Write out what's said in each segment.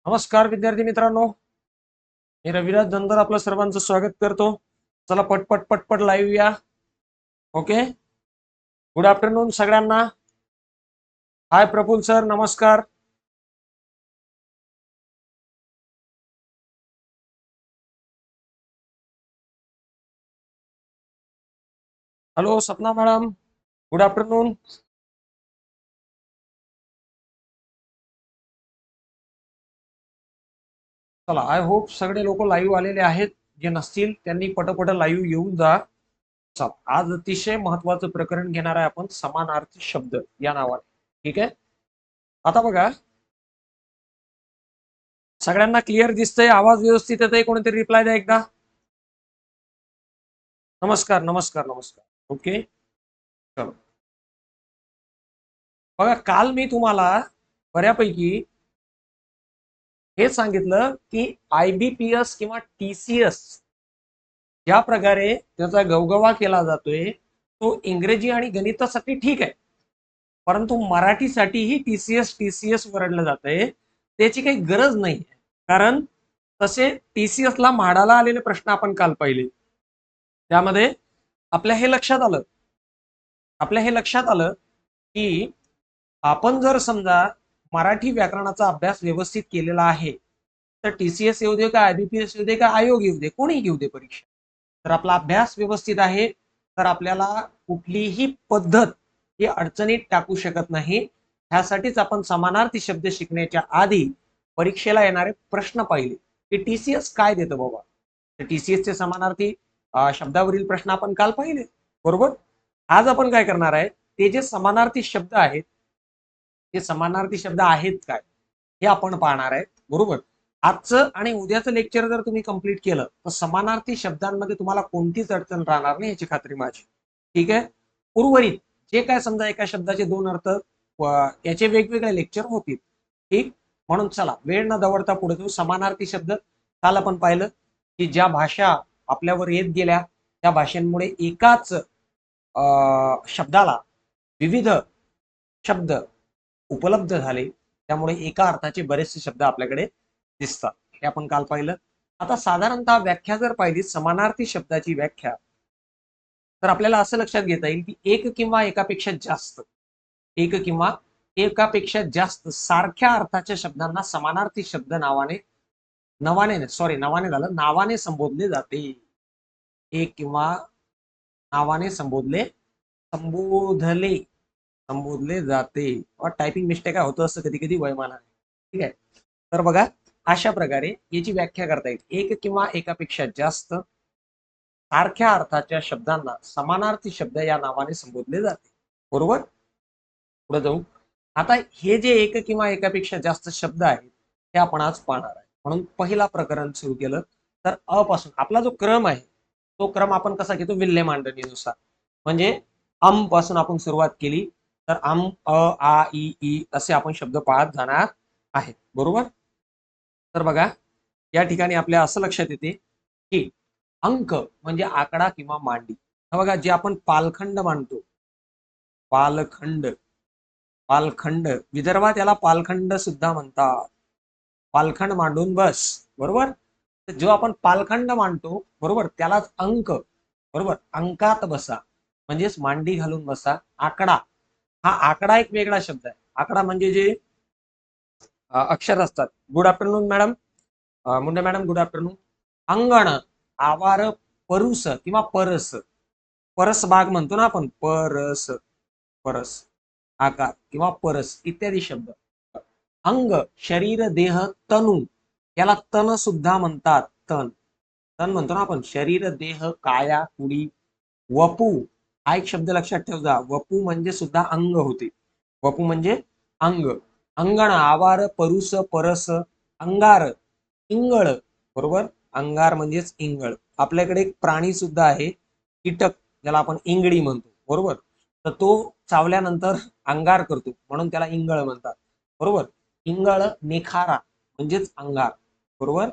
नमस्कार विद्यार्थी मित्रांनो, मी रविराज धनगर आपलं सर्वांचं स्वागत करतो. चला पटपट पटपट लाईव्ह या. ओके, गुड आफ्टरनून सगळ्यांना. हाय प्रफुल सर, नमस्कार. Hello Sapna madam, good afternoon. चला, आय होप सगळे लोक लाईव्ह आलेले आहेत. जे नसतील त्यांनी पटपट लाईव्ह येऊन जा. चला, आज अतिशय महत्वाचं प्रकरण घेणार आहे आपण, समानार्थी शब्द या नावाने. ठीक आहे, आता बघा, सगळ्यांना क्लिअर दिसतंय, आवाज व्यवस्थित येतंय? कोणीतरी रिप्लाय द्या एकदा. नमस्कार नमस्कार नमस्कार. ओके, चलो बघा, काल मी तुम्हाला बऱ्यापैकी हे सांगितलं की IBPS किंवा TCS ज्या प्रकारे त्याचा गवगवा केला जातोय तो इंग्रजी आणि गणितासाठी ठीक आहे, परंतु मराठीसाठीही TCS वरडलं जातंय. त्याची काही गरज नाही, कारण तसे TCS ला म्हाडाला आलेले प्रश्न आपण काल पाहिले. त्यामध्ये आपल्या हे लक्षात आलं की आपण जर समजा मराठी व्याकरणाचा अभ्यास व्यवस्थित केलेला आहे तर TCS येऊ दे का IBPS येऊ दे का आयोग येऊ दे, कोणी घेऊ दे परीक्षा, तर आपला अभ्यास व्यवस्थित आहे तर आपल्याला कुठलीही पद्धत ही अडचणीत टाकू शकत नाही. ह्यासाठीच आपण समानार्थी शब्द शिकण्याच्या आधी परीक्षेला येणारे प्रश्न पाहिले की TCS काय देतं बाबा. तर TCS चे समानार्थी शब्दावरील प्रश्न आपण काल पाहिले, बरोबर. आज आपण काय करणार आहे, ते जे समानार्थी शब्द आहेत ते समानार्थी शब्द आहेत काय हे आपण पाहणार आहे, बरोबर. आजचं आणि उद्याचं लेक्चर जर तुम्ही कंप्लीट केलं तर समानार्थी शब्दांमध्ये तुम्हाला कोणतीच अडचण राहणार नाही याची खात्री माझी. ठीक आहे, उर्वरित जे काय समजा एका शब्दाचे दोन अर्थ याचे वेगवेगळे लेक्चर होतील. ठीक, म्हणून चला वेळ न दवडता पुढे जाऊ. समानार्थी शब्द काल आपण पाहिलं की ज्या भाषा आपल्यावर येत गेल्या त्या भाषांमुळे एकाच शब्दाला विविध शब्द उपलब्ध झाले, त्यामुळे एका अर्थाचे बरेचसे शब्द आपल्याकडे दिसतात, हे आपण काल पाहिलं. आता साधारणतः व्याख्या जर पाहिली समानार्थी शब्दाची व्याख्या, तर आपल्याला असं लक्षात घेता येईल की एक किंवा एकापेक्षा जास्त सारख्या अर्थाच्या शब्दांना समानार्थी शब्द नावाने संबोधले जाते. एक किंवा नावाने संबोधले जाते. और टायपिंग मिस्टेक होतं असं कधी कधी वयमानाने. ठीक आहे, तर बघा, अशा प्रकारे याची व्याख्या करता येईल. एक किंवा एकापेक्षा जास्त सारख्या अर्थाच्या शब्दांना समानार्थी शब्द या नावाने संबोधले जाते, बरोबर. पुढे जाऊ. आता हे जे एक किंवा एकापेक्षा जास्त शब्द आहेत ते आपण आज पाहणार आहे. म्हणून पहिला प्रकरण सुरू केलं तर अ पासून आपला जो क्रम आहे तो क्रम आपण कसा घेतो, विल्हे मांडणीनुसार. म्हणजे अम पासून आपण सुरुवात केली तर अम, अ, आ, ई असे आपण शब्द पाहत जाणार आहेत, बरोबर. तर बघा, या ठिकाणी आपल्या असं लक्षात येते की अंक म्हणजे आकडा किंवा मांडी. बघा, जे आपण पालखंड मानतो, पालखंड पालखंड विदर्भात याला पालखंड सुद्धा म्हणतात. पालखंड मांडून बस, बरोबर. तर जो आपण पालखंड मांडतो, बरोबर, त्यालाच अंक, बरोबर, अंकात बसा म्हणजेच मांडी घालून बसा. आकडा, हा आकडा एक वेगळा शब्द आहे. आकडा म्हणजे जे अक्षर असतात. Good afternoon madam, Munde madam, good afternoon. अंगण, आवार, परुस किंवा परस, परस बाग म्हणतो ना आपण, परस आकार किंवा परस इत्यादी शब्द. अंग, शरीर, देह, तनु याला तन सुद्धा म्हणतात. तन तन म्हणतो ना आपण, शरीर, देह, काया, कुडी. वपू हा एक शब्द लक्षात ठेवजा. वपू म्हणजे सुद्धा अंग होते. वपू म्हणजे अंग. अंगण, आवार, परुस, परस, अंगार, इंगळ, बरोबर. अंगार म्हणजेच इंगळ. आपल्याकडे एक प्राणी सुद्धा आहे, कीटक, ज्याला आपण इंगळी म्हणतो, बरोबर. तर तो चावल्यानंतर अंगार करतो म्हणून त्याला इंगळ म्हणतात, बरोबर. इंगळ, निखारा म्हणजेच अंगार, बरोबर.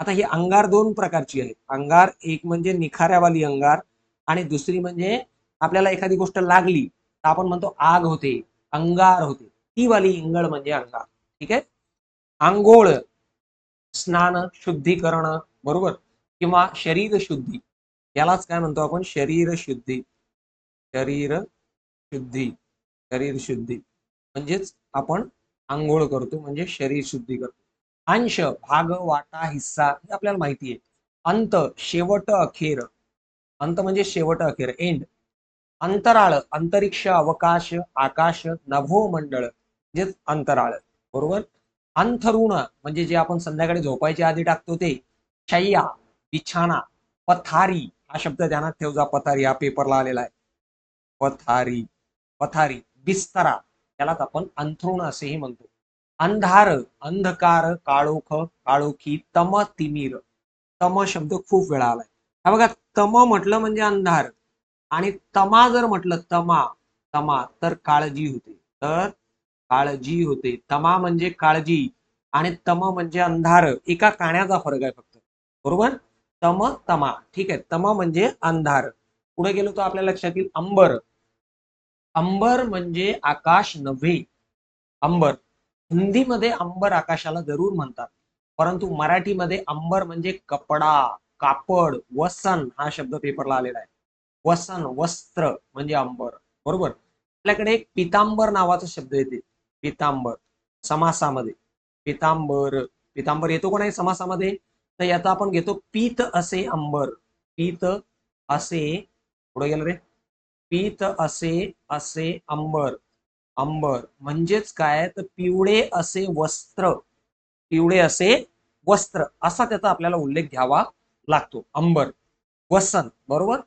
आता ही अंगार दोन प्रकारची आहे. अंगार एक म्हणजे निखाऱ्यावाली अंगार आणि दुसरी म्हणजे आपल्याला एखादी गोष्ट लागली तर आपण म्हणतो आग होते, अंगार होते, ती वाली इंगळ म्हणजे अंगार. ठीक आहे. आंघोळ, स्नान, शुद्धीकरण, बरोबर, किंवा शरीर शुद्धी, यालाच काय म्हणतो आपण? शरीर शुद्धी. शरीर शुद्धी, शरीर शुद्धी म्हणजेच आपण आंघोळ करतो म्हणजे शरीर शुद्धी करतो. अंश, भाग, वाटा, हिस्सा हे आपल्याला माहिती आहे. अंत, शेवट, अखेर. अंत म्हणजे शेवट, अखेर, एंड. अंतराळ, अंतरिक्ष, अवकाश, आकाश, नभोमंडळ म्हणजेच अंतराळ, बरोबर. अंथरुण म्हणजे जे आपण संध्याकाळी झोपायच्या आधी टाकतो ते. शय्या, बिछाना, पथारी, हा शब्द ध्यानात ठेव जा, पथारी हा पेपरला आलेला आहे. पथारी, पथारी, बिस्तरा, त्यालाच आपण अंथरुण असेही म्हणतो. अंधार, अंधकार, काळोख, काळोखी, तम, तिमिर. तम शब्द खूप वेळा आलाय. हा बघा, तम म्हटलं म्हणजे अंधार, आणि तमा जर म्हटलं, तमा, तमा, तर काळजी होते. तर काळजी होते. तमा म्हणजे काळजी आणि तम म्हणजे अंधार, एका काण्याचा फरक आहे फक्त, बरोबर. तम, तमा, ठीक आहे. तम म्हणजे अंधार. पुढे गेलो तर आपल्या लक्षात येईल अंबर. अंबर म्हणजे आकाश नव्हे, अंबर. हिंदीमध्ये अंबर आकाशाला जरूर म्हणतात, परंतु मराठीमध्ये अंबर म्हणजे कपडा, कापड, वसन, हा शब्द पेपरला आलेला आहे. वसन, वस्त्र म्हणजे अंबर, बरोबर. आपल्याकडे एक पितांबर नावाचा शब्द येते, पितांबर, समासामध्ये. पितांबर, पितांबर येतो का नाही समासामध्ये? तर याचा आपण घेतो पीत असे अंबर. पीत असे, पुढे गेलं रे, पीत असे, असे अंबर. अंबर म्हणजेच काय? तर पिवळे असे वस्त्र, पिवळे असे वस्त्र, असा त्याचा आपल्याला उल्लेख घ्यावा लागतो. अंबर, वसन, बरोबर.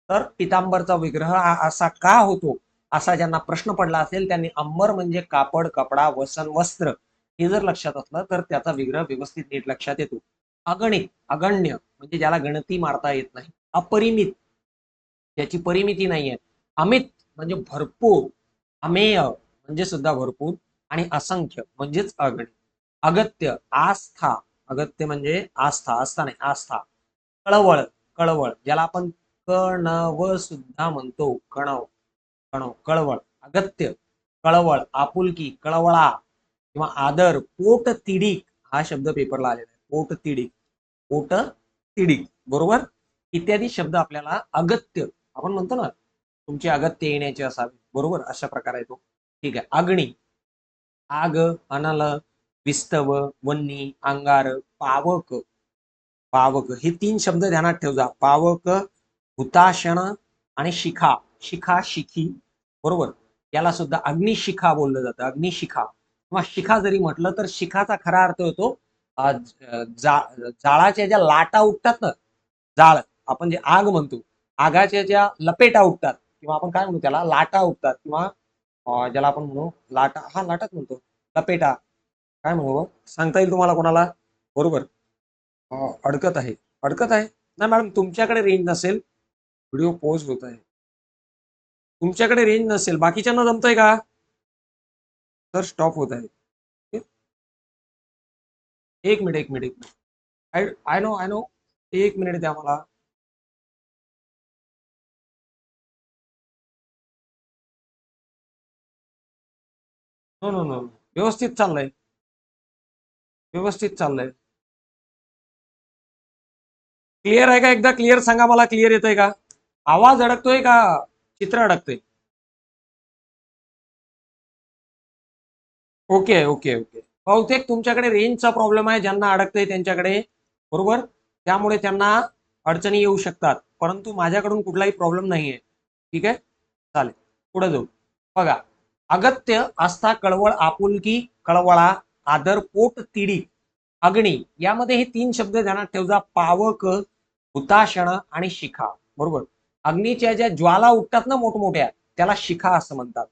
तर पितांबरचा विग्रह हा असा का होतो, असा ज्यांना प्रश्न पडला असेल त्यांनी अंबर म्हणजे कापड, कपडा, वसन, वस्त्र हे जर लक्षात असलं तर त्याचा विग्रह व्यवस्थित नीट लक्षात येतो. अगणित, अगण्य म्हणजे ज्याला गणती मारता येत नाही. अपरिमित, त्याची परिमिती नाहीये. अमित म्हणजे भरपूर. अमेय म्हणजे सुद्धा भरपूर. आणि असंख्य म्हणजेच अगणित. अगत्य, आस्था, अगत्य म्हणजे आस्था, आस्था नाही, आस्था. कळवळ, कळवळ ज्याला आपण कणव सुद्धा म्हणतो, कणव, कणव, कळवळ, अगत्य, कळवळ, आपुलकी, कळवळा किंवा आदर. पोट तिडीक, हा शब्द पेपरला आलेला आहे. पोट तिडीक, पोट तिडीक, बरोबर. इत्यादी शब्द आपल्याला अगत्य, आपण म्हणतो ना तुमचे अगत्य येण्याचे असावे, बरोबर, अशा प्रकारे येतो. ठीक आहे. अग्नी, आग, अनल, विस्तव, वन्नी, अंगार, पावक, पावक हे तीन शब्द ध्यानात ठेव जा. पावक, हुताशण आणि शिखा, शिखा, शिखी, बरोबर. याला सुद्धा अग्निशिखा बोललं जातं, अग्निशिखा किंवा शिखा जरी म्हटलं तर शिखाचा खरा अर्थ होतो जाळाच्या ज्या लाटा उठतात ना, जाळ, आपण जे आग म्हणतो, आगाच्या ज्या लपेटा उठतात किंवा आपण काय म्हणू त्याला, लाटा उठतात, किंवा ज्याला आपण म्हणू लाटा, हा लाटाच म्हणतो, लपेटा काय म्हणू सांगता येईल तुम्हाला कोणाला, बरोबर. अडकत आहे, अडकत आहे. नाही मॅडम, तुमच्याकडे रेंज नसेल, व्हिडिओ पॉज होत आहे, तुमच्याकडे रेंज नसेल, बाकीच्यांना जमतंय का? तर स्टॉप होत आहे. एक मिनिट, एक मिनिट, एक minute. I know, I know, एक मिनिट द्या मला. नो नो नो, व्यवस्थित चाललंय, व्यवस्थित चाललंय. क्लिअर आहे का? एकदा क्लिअर सांगा मला, क्लिअर येतंय का? आवाज अडकतोय का चित्र अडकतंय? Okay, okay, okay. बहुतेक तुमच्याकडे रेंजचा प्रॉब्लेम आहे, ज्यांना अडकतंय त्यांच्याकडे, बरोबर. त्यामुळे त्यांना अडचणी येऊ शकतात, परंतु माझ्याकडून कुठलाही प्रॉब्लेम नाहीये. ठीक आहे, चालेल, पुढे जाऊ. बघा, अगत्य, आस्था, कळवळ, आपुलकी, कळवळा, आदर, पोट तिडी, अग्नी, यामध्ये हे तीन शब्द ध्यानात ठेव जा. पावक, हुताशण आणि शिखा, बरोबर. अग्नीच्या ज्या ज्वाला उठतात ना मोठमोठ्या, त्याला शिखा असं म्हणतात.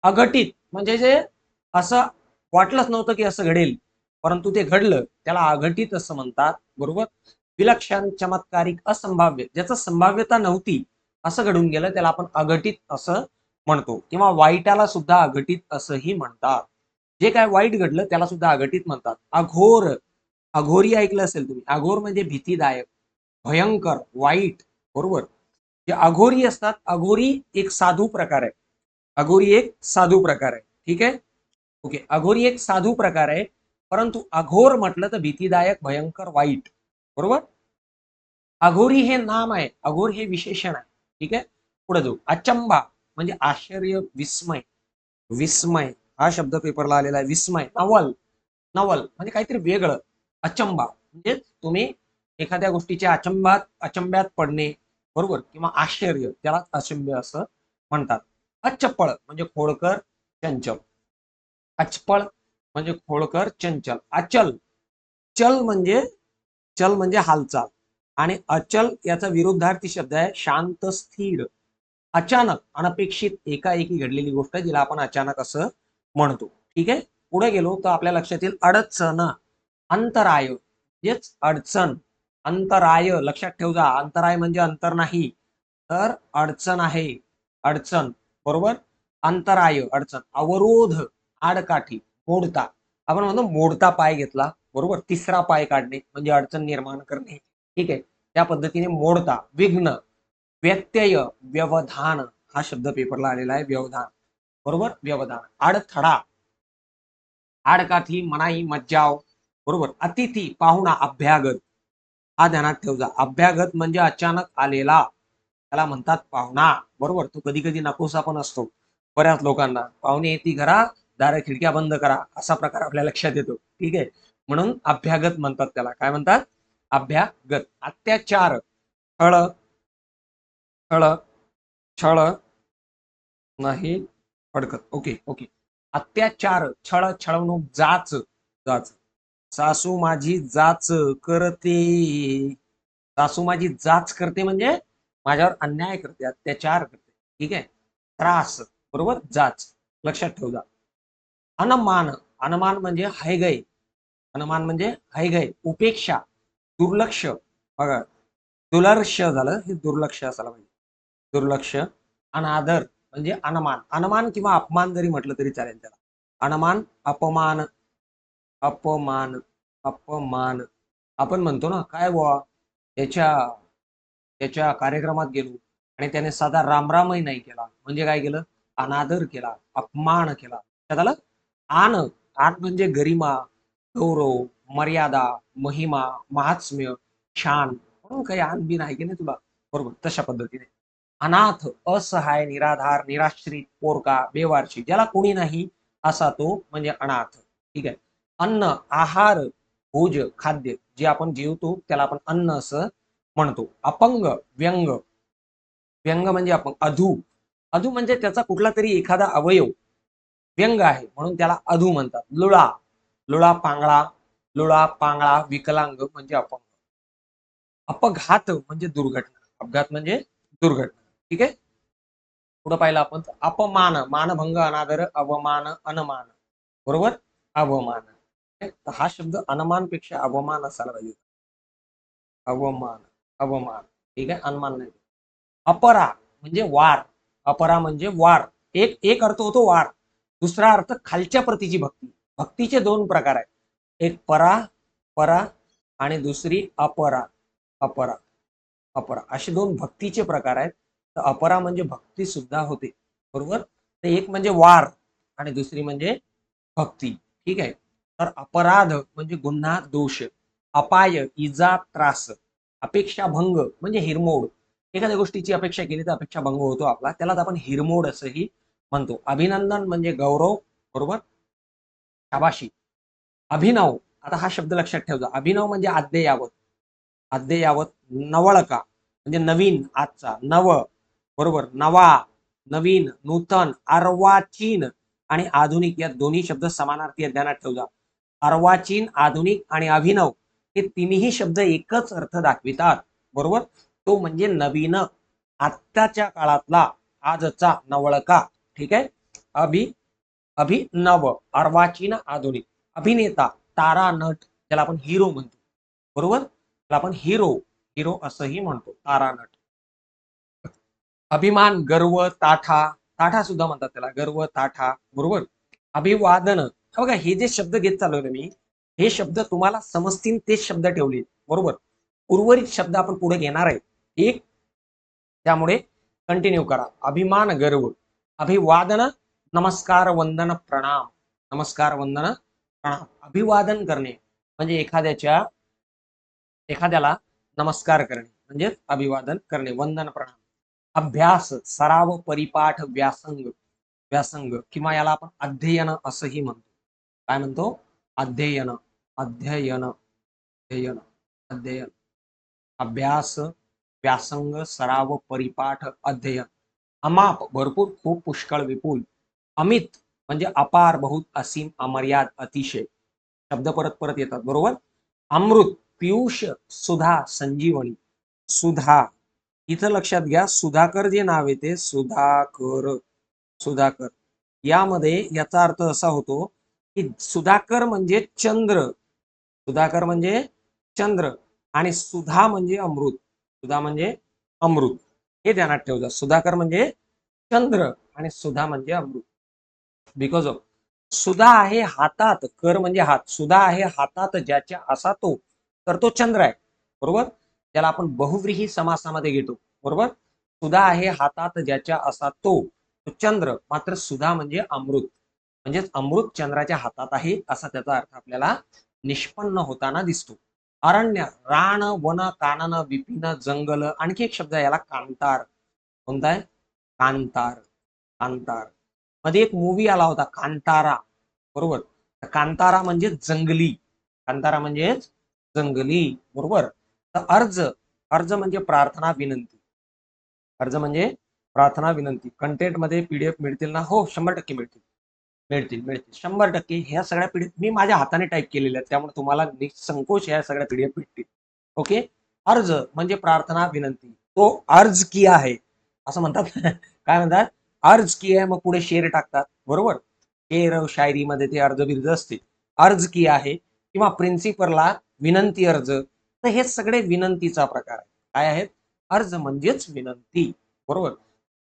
अघटित म्हणजे जे असं वाटलंच नव्हतं की असं घडेल, परंतु ते घडलं, त्याला अघटित असं म्हणतात, बरोबर. विलक्षण, चमत्कारिक, असंभाव्य, ज्याचं संभाव्यता नव्हती असं घडून गेलं त्याला आपण अघटित असं म्हणतो, किंवा वाईटाला सुद्धा अघटित असंही म्हणतात. जे काय वाईट घडलं त्याला सुद्धा अघटित म्हणतात. अघोर, अघोरी ऐकलं असेल तुम्ही, अघोर म्हणजे भीतीदायक, भयंकर, वाईट, बरोबर. जे अघोरी असतात, अघोरी एक साधू प्रकार आहे, अघोरी एक साधू प्रकार आहे, ठीक आहे. ओके, अघोरी एक साधू प्रकार आहे. परंतु अघोर म्हटलं तर भीतीदायक, भयंकर, वाईट. बरोबर. अघोरी हे नाम आहे, अघोर हे विशेषण आहे. ठीक आहे, पुढे जाऊ. अचंबा म्हणजे आश्चर्य, विस्मय. विस्मय हा शब्द पेपरला आलेला आहे. विस्मय, नवल. नवल म्हणजे काहीतरी वेगळं. अचंबा म्हणजे तुम्ही एखाद्या गोष्टीच्या अचंब्यात पडणे. बरोबर, किंवा आश्चर्य, त्याला अचंब्य असं म्हणतात. अचपळ म्हणजे खोडकर, चंचल. अचपळ म्हणजे खोडकर, चंचल. अचल, चल म्हणजे हालचाल. आणि अचल याचा विरुद्धार्थी शब्द आहे शांत, स्थिर. अचानक, अनपेक्षित, एकाएकी घडलेली गोष्ट जिला आपण अचानक असं म्हणतो. ठीक आहे, पुढे गेलो तर आपल्या लक्षात येईल अडचण. अंतराय हेच अडचण. अंतराय लक्षात ठेव जा. अंतराय म्हणजे अंतर नाही, तर अडचण आहे. अडचण. बरोबर. अंतराय अडचण. अवरोध आडकाठी, मोडता. आपण म्हणतो मोडता पाय घेतला. बरोबर, तिसरा पाय काढणे म्हणजे अडचण निर्माण करणे. ठीक आहे, त्या पद्धतीने मोडता. विघ्न, व्यत्यय, व्यवधान हा शब्द पेपरला आलेला आहे. व्यवधान. बरोबर, व्यवधान. अडथळा, आडकाठी, मनाई, मज्जाव. बरोबर. अतिथी, पाहुणा, अभ्यागत हा ध्यानात ठेव जा. अभ्यागत म्हणजे अचानक आलेला, त्याला म्हणतात पाहुणा. बरोबर, तो कधी कधी नकोसा पण असतो बऱ्याच लोकांना. पाहुणे येते घरा, दार खिडक्या बंद करा असा प्रकार आपल्या लक्षात येतो. ठीक आहे, म्हणून अभ्यागत म्हणतात त्याला. काय म्हणतात? अभ्यागत. अत्याचार, छळ, छळ, छळ नाही फडकत. Okay okay. अत्याचार, छळ, छळवणूक, जाच. जाच. सासू माझी जाच करते. सासू माझी जाच करते म्हणजे माझ्यावर अन्याय करते, अत्याचार करते. ठीक आहे, त्रास. बरोबर, जाच. लक्षात ठेव जा. अनमान, अनमान म्हणजे हैगय. अनमान म्हणजे हैगय, उपेक्षा, दुर्लक्ष. बघा, दुर्लक्ष झालं, हे दुर्लक्ष असायला पाहिजे. दुर्लक्ष. अनादर म्हणजे अनमान. अनमान किंवा अपमान जरी म्हटलं तरी चालेल त्याला. अनमान, अपमान. अपमान, अपमान. आपण म्हणतो ना, काय बुवा, त्याच्या त्याच्या कार्यक्रमात गेलो आणि त्याने साधा रामरामही नाही केला म्हणजे काय केलं? अनादर केला, अपमान केला. त्याला आन. आन म्हणजे गरिमा, गौरव, मर्यादा, महिमा, महात्म्य, शान. म्हणून काही आन बिन आहे की नाही तुला? बरोबर, तशा पद्धतीने. अनाथ, असहाय, निराधार, निराश्रित, पोरका, बेवारशी, ज्याला कोणी नाही असा तो म्हणजे अनाथ. ठीक आहे. अन्न, आहार, भोज, खाद्य, जे आपण जेवतो त्याला आपण अन्न असं म्हणतो. अपंग, व्यंग. व्यंग म्हणजे आपण अधू. अधू म्हणजे त्याचा कुठला तरी एखादा अवयव व्यंग आहे म्हणून त्याला अधू म्हणतात. लुळा, लुळा पांगळा, लुळा पांगळा, विकलांग म्हणजे अपंग. अपघात म्हणजे दुर्घटना. अपघात म्हणजे दुर्घटना. ठीक आहे, पुढे पाहिलं आपण अपमान, मानभंग, अनादर, अवमान, अनमान. बरोबर, अवमान. तर हा शब्द अनमान पेक्षा अवमान असायला पाहिजे. अवमान, अवमान. ठीक आहे, अनमान नाही. अपरा म्हणजे वार. अपरा म्हणजे वार. एक एक अर्थ होतो वार, दुसरा अर्थ खालच्या प्रतीची भक्ती. भक्तीचे दोन प्रकार आहेत, एक परा, परा, आणि दुसरी अपरा. अपरा, अपरा असे दोन भक्तीचे प्रकार आहेत. तर अपरा म्हणजे भक्ती सुद्धा होते. बरोबर, तर एक म्हणजे वार आणि दुसरी म्हणजे भक्ती. ठीक आहे, तर अपराध म्हणजे गुन्हा, दोष. अपाय, इजा, त्रास. अपेक्षा भंग म्हणजे हिरमोड. एखाद्या गोष्टीची अपेक्षा केली तर अपेक्षा भंग होतो आपला, त्यालाच आपण हिरमोड असंही म्हणतो. अभिनंदन म्हणजे गौरव. बरोबर, शाबाशी. अभिनव, आता हा शब्द लक्षात ठेवजा. अभिनव म्हणजे अद्ययावत. अद्ययावत. नवळका म्हणजे नवीन, आजचा. नव. बरोबर, नवा, नवीन, नूतन. अर्वाचीन आणि आधुनिक या दोन्ही शब्द समानार्थी ध्यानात ठेवजा. अर्वाचीन, आधुनिक आणि अभिनव हे तिन्ही शब्द एकच अर्थ दाखवितात. बरोबर, तो म्हणजे नवीन, आत्ताच्या काळातला, आजचा, नवळका. ठीक आहे. अभिनव, अर्वाचीन, आधुनिक. अभिनेता, तारा, नट, ज्याला आपण हिरो म्हणतो. बरोबर, त्याला आपण हिरो, हिरो असंही म्हणतो, तारा, नट. अभिमान, गर्व, ताठा. ताठा सुद्धा म्हणतात त्याला, गर्व, ताठा. बरोबर. अभिवादन. बघा, हे जे शब्द घेत चालू ना मी, हे शब्द तुम्हाला समजतील तेच शब्द ठेवले. बरोबर, उर्वरित शब्द आपण पुढे घेणार आहे. एक, त्यामुळे कंटिन्यू करा. अभिमान, गर्व. अभिवादन, नमस्कार, वंदन, प्रणाम. नमस्कार, वंदन, प्रणाम. अभिवादन करणे म्हणजे एखाद्याला नमस्कार करणे म्हणजे अभिवादन करणे, वंदन, प्रणाम. अभ्यास, सराव, परिपाठ, व्यासंग किंवा याला आपण अध्ययन असंही म्हणतो. काय म्हणतो? अध्ययन, अध्ययन, अध्ययन, अध्ययन. अभ्यास, व्यासंग, सराव, परिपाठ, अध्ययन. अमाप, भरपूर, खूप, पुष्कळ, विपुल. अमित म्हणजे अपार, बहुत, असीम, अमर्याद, अतिशय. शब्द परत परत येतात, बरोबर. अमृत, पियुष, सुधा, संजीवनी. सुधा, इथं लक्षात घ्या, सुधाकर जे नाव येते, सुधाकर, सुधाकर, यामध्ये याचा अर्थ असा होतो की सुधाकर म्हणजे चंद्र, सुधाकर म्हणजे चंद्र, आणि सुधा म्हणजे अमृत, सुधा म्हणजे अमृत. हे ध्यानात ठेवजा. सुधाकर म्हणजे चंद्र आणि सुधा म्हणजे अमृत. बिकॉज ऑफ सुधा आहे हातात, कर म्हणजे हात, सुधा आहे हातात ज्याच्या असा तो, तर तो चंद्र आहे, बरोबर. त्याला आपण बहुव्रीही समासामध्ये घेतो, बरोबर. सुधा आहे हातात ज्याच्या असा तो चंद्र, मात्र सुधा म्हणजे अमृत, म्हणजेच अमृत चंद्राच्या हातात आहे असा त्याचा अर्थ आपल्याला निष्पन्न होताना दिसतो. अरण्य, रान, वन, कानन, विपिन, जंगल. आणखी एक शब्द आहे याला, कांतार. कोणता आहे? कांतार, कांतार. मध्ये एक मूवी आला होता कांतारा, बरोबर. कांतारा म्हणजे जंगली, कांतारा म्हणजे जंगली, बरोबर. तर अर्ज, अर्ज म्हणजे प्रार्थना, विनंती. अर्ज म्हणजे प्रार्थना, विनंती. कंटेंट मध्ये पीडीएफ मिळतील ना? हो, 100% मिळतील, मिळतील, मिळतील, 100%. ह्या सगळ्या पीडीएफ मी माझ्या हाताने टाईप केलेल्या आहेत, त्यामुळे तुम्हाला निसंकोच ह्या सगळ्या पीडीएफ भेटतील. ओके. अर्ज म्हणजे प्रार्थना, विनंती. तो अर्ज किया आहे असं म्हणतात. काय म्हणतात? अर्ज किया आहे, मग पुढे शेर टाकतात, बरोबर. शेर शायरीमध्ये ते अर्ज बिर्ज असते. अर्ज किया आहे किंवा प्रिन्सिपलला विनंती अर्ज. तर हे सगळे विनंतीचा प्रकार आहे. काय आहेत? अर्ज म्हणजेच विनंती, बरोबर.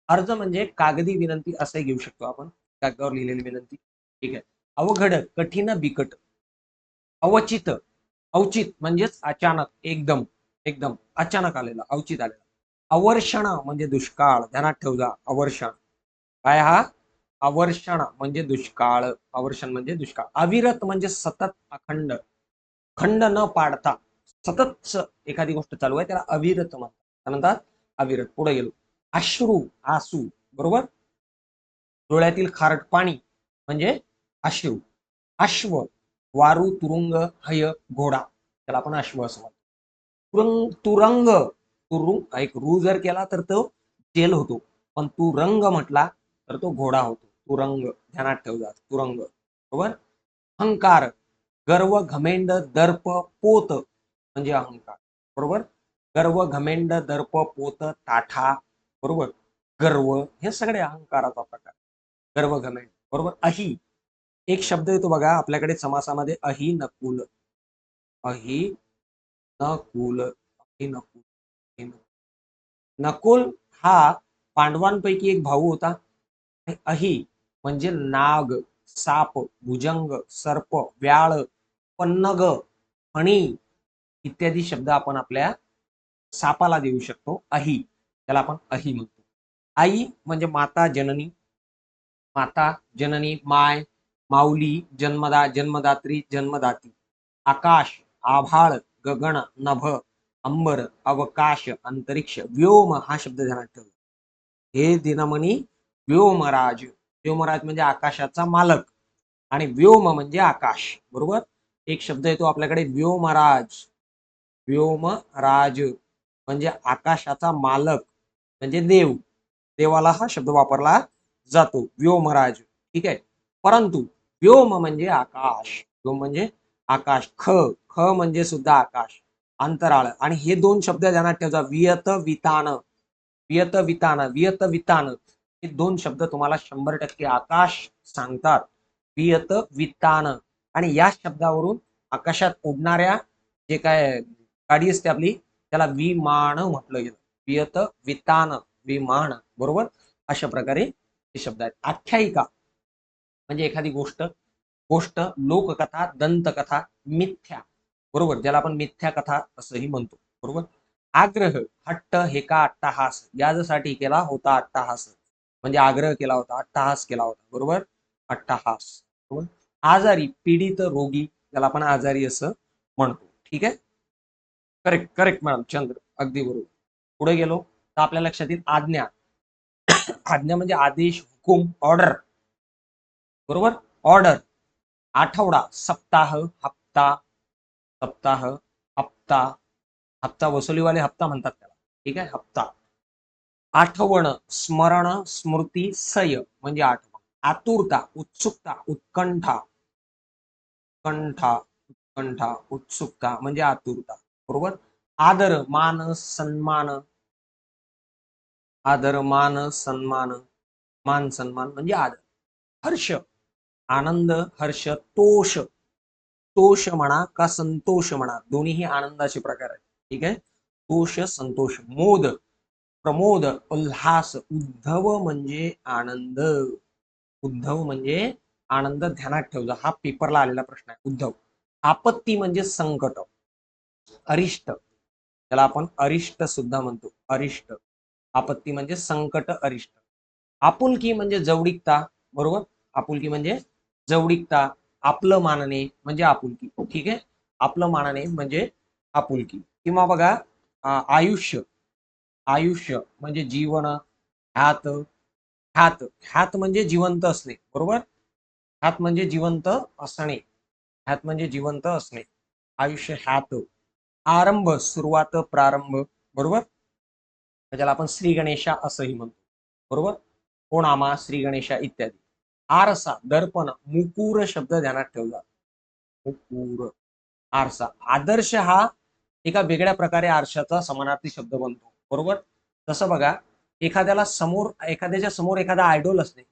अर्ज म्हणजे कागदी विनंती असे घेऊ शकतो आपण, कागदावर लिहिलेली विनंती. ठीक आहे. अवघड, कठीण, बिकट. अवचित, औचित म्हणजेच अचानक, एकदम, एकदम अचानक आलेला, अवचित आलेला. अवर्षण म्हणजे दुष्काळ, ध्यानात ठेवजा. अवर्षण काय? हा अवर्षण म्हणजे दुष्काळ, अवर्षण म्हणजे दुष्काळ. अविरत म्हणजे सतत, अखंड, खंड न पाडता, सतत एखादी गोष्ट चालू आहे त्याला अविरत म्हणतात, अविरत. पुढे गेलो. अश्रू, आसू, बरोबर. डोळ्यातील खारट पाणी म्हणजे अश्रू. अश्व, वारू, तुरुंग, हय, घोडा, त्याला आपण अश्व असं म्हणतो. तुरंग, तुरंग, तुरुंग, एक रू जर केला तर तो जेल होतो, पण तुरंग म्हटला तर तो घोडा होतो. तुरंग, ध्यानात ठेवजा, तुरंग, बरोबर. अहंकार, गर्व, घमेंड, दर्प, पोत म्हणजे अहंकार, बरोबर. गर्व, घमेंड, दर्प, पोत, ताठा, बरोबर. गर्व, हे सगळे अहंकाराचा प्रकार. गर्व, घमेंड, बरोबर. अही, एक शब्द येतो बघा आपल्याकडे समासामध्ये, अही नकुल, अही नकुल, अही नकुल, अही नकुल. नकुल हा पांडवांपैकी एक भाऊ होता. अही म्हणजे नाग, साप, भुजंग, सर्प, व्याळ, पन्नग, फणी इत्यादी शब्द आपण आपल्या सापाला देऊ शकतो. अही, त्याला आपण अही म्हणतो. आई म्हणजे माता, जननी, माता, जननी, माय, माऊली, जन्मदात्री, जन्मदाती. आकाश, आभाळ, गगन, नभ, अंबर, अवकाश, अंतरिक्ष. व्योम हा शब्द ध्यानात ठेवा. हे दिनमणी व्योमराज, व्योमराज म्हणजे आकाशाचा मालक, आणि व्योम म्हणजे आकाश, बरोबर. एक शब्द येतो आपल्याकडे व्योमराज, व्योमराज म्हणजे आकाशाचा मालक, म्हणजे देव, देवाला हा शब्द वापरला जातो, व्योमराज. ठीक आहे. परंतु व्योम म्हणजे आकाश, व्योम म्हणजे आकाश. ख, ख म्हणजे सुद्धा आकाश, अंतराळ. आणि हे दोन शब्द ध्यानात ठेवा, वियत, वितान, वियत, वितान, वियत, वितान. हे दोन शब्द तुम्हाला 100% आकाश सांगतात, वियत, वितान. आणि या शब्दावरून आकाशात उडणाऱ्या जे काय गाडी असते आपली, त्याला विमान म्हटलं गेलं. वियत, वितान, विमान, बरोबर. अशा प्रकारे हे शब्द आहेत. आख्यायिका म्हणजे एखादी गोष्ट, गोष्ट, लोककथा, दंतकथा, मिथ्या, बरोबर, ज्याला आपण मिथ्या कथा असंही म्हणतो, बरोबर. आग्रह, हट्ट, हेका, अट्टहास, यासाठी केला होता अट्टहास, म्हणजे आग्रह केला होता, अट्टहास केला होता, बरोबर. अट्टहास, बरोबर. आजारी, पीडित, रोगी, ज्याला आपण आजारी असं म्हणतो. ठीक आहे, करेक्ट करेक्ट मॅडम, चंद्र, अगदी बरोबर. पुढे गेलो तर आपल्या लक्षात येईल आज्ञा. आज्ञा म्हणजे आदेश, हुकूम, ऑर्डर. बरोबर, ऑर्डर. आठवडा, सप्ताह, हप्ता, सप्ताह, हप्ता, हप्ता वसुलीवाले हप्ता म्हणतात त्याला. ठीक आहे, हप्ता. आठवण, स्मरण, स्मृती, सय म्हणजे आठवण. आतुरता, उत्सुकता, उत्कंठा, उत्कंठा, उत्कंठा, उत्सुकता म्हणजे आतुरता. बरोबर. आदर, मान, सन्मान, आदर, मान, सन्मान, मान सन्मान म्हणजे आदर. हर्ष, आनंद, हर्ष, तोष, तोष म्हणा का संतोष म्हणा, दोन्हीही आनंदाचे प्रकार आहेत. ठीक आहे, तोष, संतोष. मोद, प्रमोद, उल्हास. उद्धव म्हणजे आनंद, उद्धव म्हणजे आनंद, ध्यानात ठेवजा, हा पेपरला आलेला प्रश्न आहे. उद्धव. आपत्ती म्हणजे संकट, अरिष्ट, त्याला आपण अरिष्ट सुद्धा म्हणतो, अरिष्ट. आपत्ती म्हणजे संकट, अरिष्ट. आपुलकी म्हणजे जवळीकता. बरोबर, आपुलकी म्हणजे जवळीकता. आपलं मानणे म्हणजे आपुलकी. ठीक आहे, आपलं मानणे म्हणजे आपुलकी. किंवा बघा आयुष्य, आयुष्य म्हणजे जीवन. ह्यात, ह्यात, ह्यात म्हणजे जिवंत असणे. बरोबर, ह्यात म्हणजे जिवंत असणे, ह्यात म्हणजे जिवंत असणे. आयुष्य ह्यात. आरंभ, सुरुवात, प्रारंभ. बरोबर, त्याला आपण श्री गणेशा असंही म्हणतो. बरोबर, कोणामा, श्री गणेशा इत्यादी. आरसा, दर्पण, मुकूर शब्द ध्यानात ठेवला, मुकूर, आरसा. आदर्श हा एका वेगळ्या प्रकारे आरशाचा समानार्थी शब्द बनतो. बरोबर, जसं बघा, एखाद्याच्या समोर एखादा आयडॉल असणे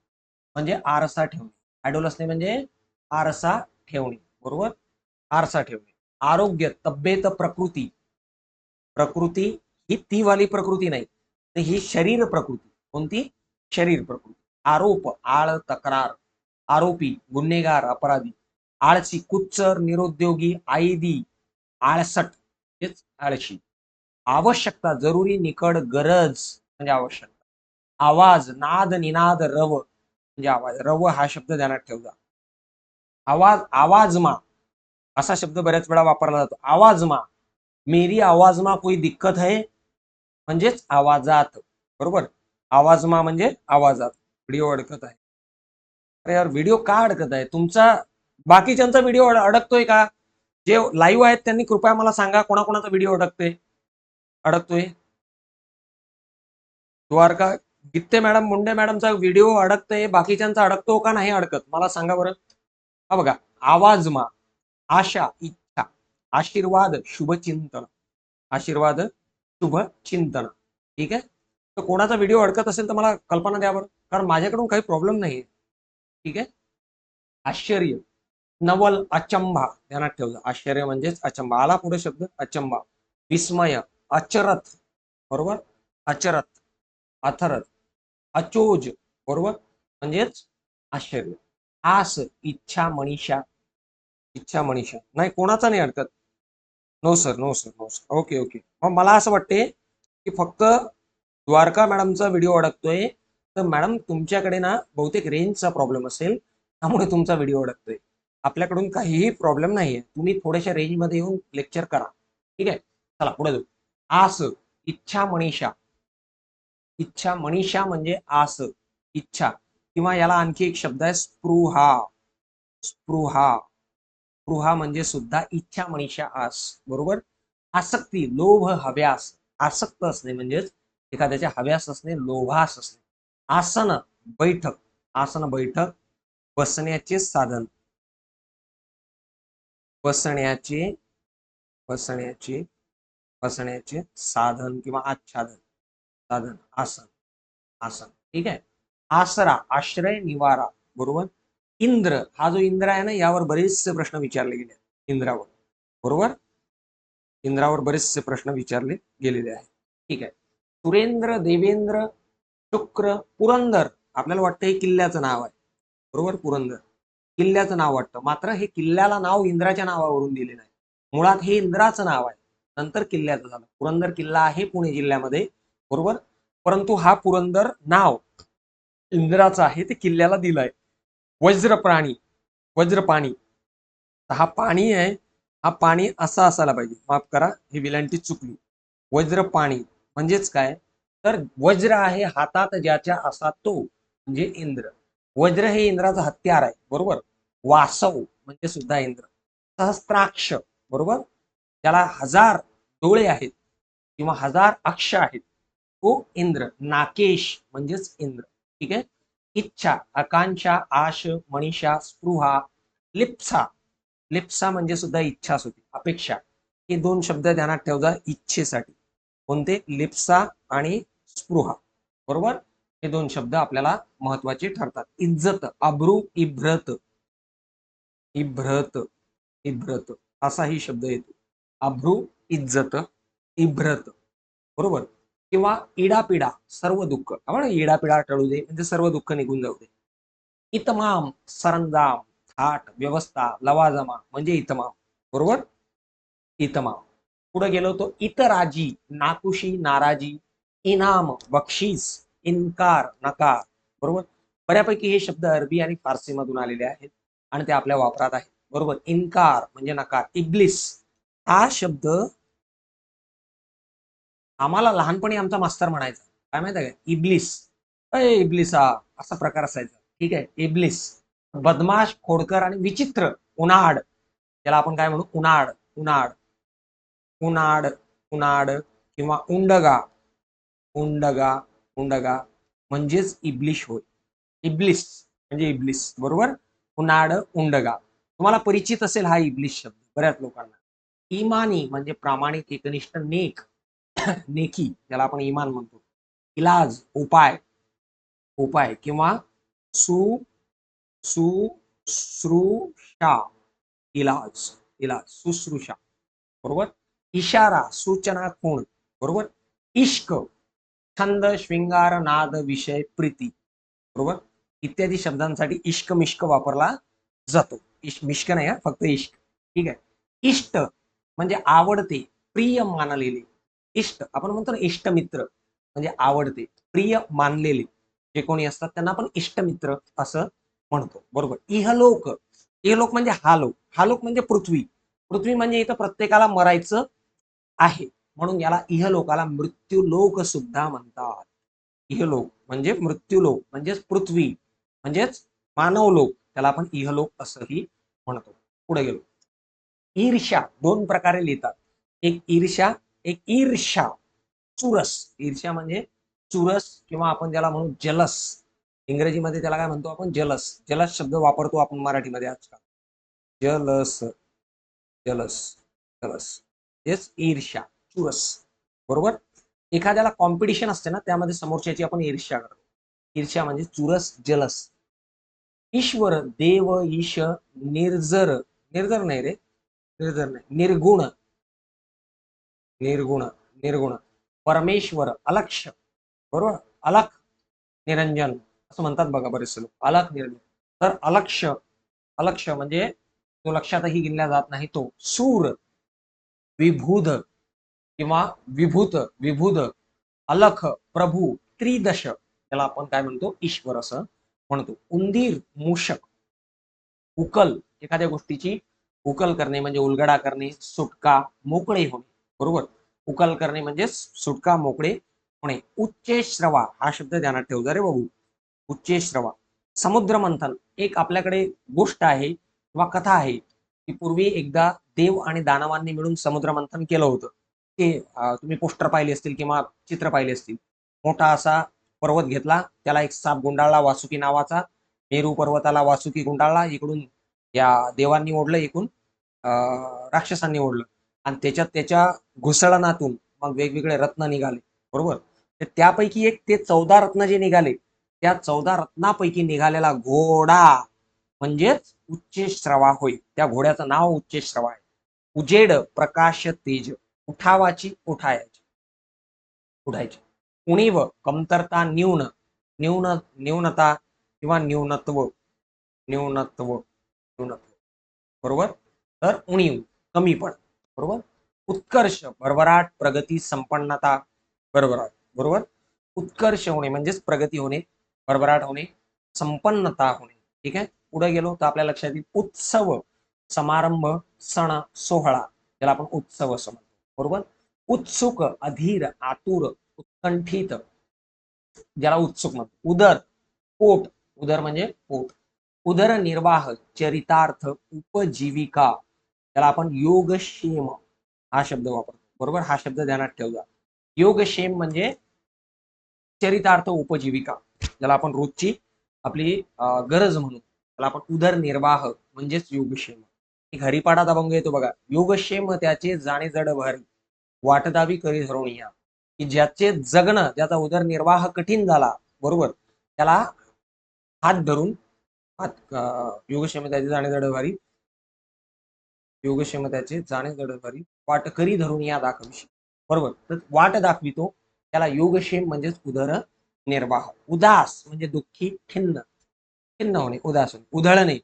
म्हणजे आरसा ठेवणे. आयडॉल असणे म्हणजे आरसा ठेवणे. बरोबर, आरसा ठेवणे. आरोग्य, तब्येत, प्रकृती. प्रकृती ही ती वाली प्रकृती नाही, तर ही शरीर प्रकृती. कोणती? शरीर प्रकृती. आरोप, आळ, तक्रार. आरोपी, गुन्हेगार, अपराधी. आळशी, कुच्चर, निरुद्योगी, आयदी, आळसट, हेच आळशी. आवश्यकता, जरुरी, निकड, गरज म्हणजे आवश्यकता. आवाज, नाद, निनाद, रव म्हणजे आवाज. रव हा शब्द ध्यानात ठेवजा. आवाज, आवाजमा असा शब्द बऱ्याच वेळा वापरला जातो. आवाजमा, मेरी आवाजमा कोई दिक्कत है म्हणजेच आवाजात. बरोबर, आवाजमा म्हणजे आवाजात. व्हिडिओ अडकत आहे. अरे यार, व्हिडिओ का अडकत आहे तुमचा? बाकीच्यांचा व्हिडिओ अडकतोय का? जे लाईव्ह आहेत त्यांनी कृपया मला सांगा, कोणाकोणाचा व्हिडिओ अडकतोय? अडकतोय? द्वारका गित्ते मॅडम, मुंडे मॅडमचा व्हिडिओ अडकतोय, बाकीच्यांचा अडकतो का नाही अडकत? मला सांगा बरं. हा बघा, आवाजमा, आशा, इच्छा, आशीर्वाद, शुभचिंतन, आशीर्वाद, शुभ चिंतन. ठीक आहे, तर कोणाचा व्हिडिओ अडकत असेल तर मला कल्पना द्या बरं, कारण माझ्याकडून काही प्रॉब्लेम नाही. ठीक आहे, आश्चर्य, नवल, अचंबा ध्यानात ठेवलं. आश्चर्य म्हणजेच अचंबा. आला पुढे शब्द अचंबा. विस्मय, अचरथ. बरोबर, अचरथ, अथरथ. अचोज, बरोबर, म्हणजेच आश्चर्य. आस, इच्छा, मनीषा, इच्छा, मनीषा. नाही, कोणाचा नाही अडकत. No sir, no sir, no sir. Okay okay, मग मला असं वाटते की फक्त द्वारका मॅडमचा व्हिडिओ अडकतोय. तर मॅडम तुमच्याकडे ना बहुतेक रेंजचा प्रॉब्लेम असेल, त्यामुळे तुमचा व्हिडिओ अडकतोय. आपल्याकडून काहीही प्रॉब्लेम नाहीये, तुम्ही थोड्याशा रेंजमध्ये येऊन लेक्चर करा. ठीक आहे, चला पुढे जाऊ. आस, इच्छा, मनीषा. इच्छा, मनीषा म्हणजे आस, इच्छा. किंवा याला आणखी एक शब्द आहे स्पृहा. स्पृहा, स्पृहा म्हणजे सुद्धा इच्छा, मनीषा, आस. बरोबर. आसक्ती, लोभ, हव्यास. आसक्त असणे म्हणजेच एखाद्याच्या हव्यास असणे, लोभास असणे. आसन, बैठक, आसन, बैठक. बसण्याचे साधन, बसण्याचे, बसण्याचे, बसण्याचे साधन किंवा आच्छादन, साधन, आसन, आसन. ठीक आहे. आसरा, आश्रय, निवारा. बरोबर. इंद्र, हा जो इंद्र आहे ना, यावर बरेचसे प्रश्न विचारले गेले. इंद्रावर, बरोबर, इंद्रावर बरेचसे प्रश्न विचारले गेलेले आहेत. ठीक आहे. सुरेंद्र, देवेंद्र, शुक्र, पुरंदर. आपल्याला वाटतं हे किल्ल्याचं नाव आहे. बरोबर, पुरंदर किल्ल्याचं नाव वाटतं, मात्र हे किल्ल्याला नाव इंद्राच्या नावावरून दिलेलं आहे. मुळात हे इंद्राचं नाव आहे, नंतर किल्ल्याचं झालं. पुरंदर किल्ला आहे पुणे जिल्ह्यामध्ये. बरोबर, परंतु हा पुरंदर नाव इंद्राचं आहे, ते किल्ल्याला दिलंय. वज्र प्राणी, वज्रपाणी, हा पाणी आहे, हा पाणी असा असायला पाहिजे, माफ करा ही विलांटी चुकली. वज्रपाणी म्हणजेच काय, तर वज्र आहे हातात ज्याच्या असा तो म्हणजे इंद्र. वज्र हे इंद्राचं हत्यार आहे, बरोबर. वासव म्हणजे सुद्धा इंद्र. सहस्त्राक्ष, बरोबर, त्याला 1000 डोळे आहेत किंवा 1000 अक्ष आहेत, तो इंद्र. नाकेश म्हणजेच इंद्र. ठीक आहे. इच्छा, आकांक्षा, आश, मनीषा, स्पृहा, लिप्सा. लिप्सा म्हणजे सुद्धा इच्छा होती, अपेक्षा. हे दोन शब्द ध्यानात ठेवजा इच्छेसाठी. कोणते? लिप्सा आणि स्पृहा, बरोबर. हे दोन शब्द आपल्याला महत्वाचे ठरतात. इज्जत, अब्रू, इभ्रत, इभ्रत, इभ्रत असाही शब्द येतो. अभ्रू, इज्जत, इभ्रत, बरोबर. किंवा इडापिडा, सर्व दुःख. आपण इडापिडा टळू दे म्हणजे सर्व दुःख निघून जाऊ दे. इतमाम, सरंजाम, थाट, व्यवस्था, लवाजमा म्हणजे इतमाम, बरोबर. इतमाम. पुढे गेलो तो इतराजी, नाकुशी, नाराजी, इनाम, बक्षीस, इन्कार, नकार, बरोबर. बऱ्यापैकी हे शब्द अरबी आणि फारसी मधून आलेले आहेत आणि ते आपल्या वापरात आहेत, बरोबर. इन्कार म्हणजे नकार. इब्लिस हा शब्द आम्हाला लहानपणी आमचा मास्तर म्हणायचा, काय माहिती आहे का, इब्लिस, अय इब्लिसा, असा प्रकार असायचा. ठीक आहे. इब्लिस, बदमाश, खोडकर आणि विचित्र. उनाड, त्याला आपण काय म्हणू, उनाड, उनाड, उनाड, उनाड किंवा उंडगा, उंडगा, उंडगा म्हणजेच इब्लिश होय. इब्लिस म्हणजे इब्लिस, बरोबर. उनाड, उंडगा. तुम्हाला परिचित असेल हा इब्लिस शब्द बऱ्याच लोकांना. इमानी म्हणजे प्रामाणिक, एकनिष्ठ, नेक, नेकी, ज्याला आपण इमान म्हणतो. इलाज, उपाय, उपाय किंवा सु शुश्रूषा, इलाज, इलाज, शुश्रूषा, बरोबर. इशारा, सूचना, खूण, बरोबर. इश्क, छंद, श्रृंगार, नाद, विषय, प्रीती, बरोबर. इत्यादी शब्दांसाठी इश्क मिश्क वापरला जातो. मिश्क नाही, फक्त इश्क. ठीक आहे. इष्ट म्हणजे आवडते, प्रिय मानलेले. इष्ट आपण म्हणतो ना इष्टमित्र, म्हणजे आवडते, प्रिय मानलेले जे कोणी असतात त्यांना आपण इष्टमित्र असं म्हणतो, बरोबर. इहलोक, इहलोक म्हणजे हा लोक, हा लोक म्हणजे पृथ्वी. पृथ्वी म्हणजे इथं प्रत्येकाला मरायचं आहे, म्हणून याला इहलोकाला मृत्यूलोक सुद्धा म्हणतात. इहलोक म्हणजे मृत्यूलोक म्हणजेच पृथ्वी म्हणजेच मानवलोक, त्याला आपण इहलोक असंही म्हणतो. पुढे गेलो. ईर्ष्या दोन प्रकारे लिहितात, एक ईर्ष्या, एक ईर्ष्या. चुरस, ईर्ष्या म्हणजे चुरस किंवा आपण ज्याला म्हणू जलस. इंग्रजीमध्ये त्याला काय म्हणतो आपण, जलस. जलस शब्द वापरतो आपण मराठीमध्ये आजकाल. जलस, जलस, जलस हेच ईर्ष्या, चुरस, बरोबर. एखाद्याला कॉम्पिटिशन असते ना, त्यामध्ये समोरच्याची आपण ईर्ष्या करतो. ईर्ष्या म्हणजे चुरस, जलस. ईश्वर, देव, ईश, निर्जर, निर्जर नाही रे, निर्जर नाही, निर्गुण, निर्गुण, निर्गुण. परमेश्वर, अलक्ष, बरोबर. अलख, निरंजन असं म्हणतात बघा बरेचसे लोक, अलख, निरंजन. तर अलक्ष, अलक्ष म्हणजे तो लक्षातही गिनला जात नाही तो. सूर, विभूध किंवा विभूत, विभूध, अलख, प्रभू, त्रिदश, त्याला आपण काय म्हणतो, ईश्वर असं म्हणतो. उंदीर, मूषक. उकल, एखाद्या गोष्टीची उकल करणे म्हणजे उलगडा करणे, सुटका, मोकळे होणे, बरोबर. उकल करणे म्हणजे सुटका, मोकळे होणे. उच्चेश्रवा हा शब्द ध्यानात ठेवजा रे बाबू, उच्चेश्रवा. समुद्र मंथन, एक आपल्याकडे गोष्ट आहे किंवा कथा आहे की पूर्वी एकदा देव आणि दानवांनी मिळून समुद्र मंथन केलं होतं. ते तुम्ही पोस्टर पाहिले असतील किंवा चित्र पाहिले असतील. मोठा असा पर्वत घेतला, त्याला एक साप गुंडाळला वासुकी नावाचा. मेरू पर्वताला वासुकी गुंडाळला, इकडून या देवांनी ओढलं, इकडून राक्षसांनी ओढलं, आणि त्याच्यात त्याच्या घुसळणातून मग वेगवेगळे रत्न निघाले, बरोबर. तर त्यापैकी एक ते 14 रत्न जे निघाले, त्या 14 रत्नापैकी निघालेला घोडा म्हणजेच उच्चेश्रवा होय. त्या घोड्याचं नाव उच्चेश्रवा आहे. उजेड, प्रकाश, तेज. उठावाची, उठायची, उठायची. उणीव, कमतरता, न्यून, न्यून, न्यूनता किंवा न्यूनत्व, न्यूनत्व, न्यूनत्व, बरोबर. तर उणीव, कमीपण, बरोबर. उत्कर्ष, भरभराट, प्रगती, संपन्नता, भरभराट, बरोबर. उत्कर्ष होणे म्हणजेच प्रगती होणे, भरभराट होणे, संपन्नता होणे. ठीक आहे. पुढे गेलो तर आपल्या लक्षात येईल उत्सव, समारंभ, सण, सोहळा, ज्याला आपण उत्सव असं म्हणतो. बरोबर. उत्सुक, अधीर, आतुर, उत्कंठित, ज्याला उत्सुक म्हणतो. उदर, पोट, उदर म्हणजे पोट. उदरनिर्वाह, चरितार्थ, उपजीविका, त्याला आपण योगक्षेम हा शब्द वापरतो. बरोबर. हा शब्द ध्यानात ठेवला. योगक्षेम म्हणजे चरितार्थ, उपजीविका, ज्याला आपण रोजची आपली गरज म्हणू, त्याला आपण उदरनिर्वाह म्हणजेच योगक्षेम. एक हरिपाठात अभंग येतो बघा, योगक्षेम त्याचे जाणे जड भारी, वाटदावी करी धरून या, की ज्याचे जगणं, ज्याचा उदरनिर्वाह कठीण झाला, बरोबर, त्याला हात धरून योगक्षेम त्याचे जाणे जड भारी, योगक्षेम त्याचे जाणे जड भारी, वाट करी धरून या दाखविशी. बरोबर. तर वाट दाखवितो त्याला योगक्षेम म्हणजेच उदरनिर्वाह. उदास म्हणजे दुःखी, खिन्न, खिन्न होणे, उदास होणे. उधळणे,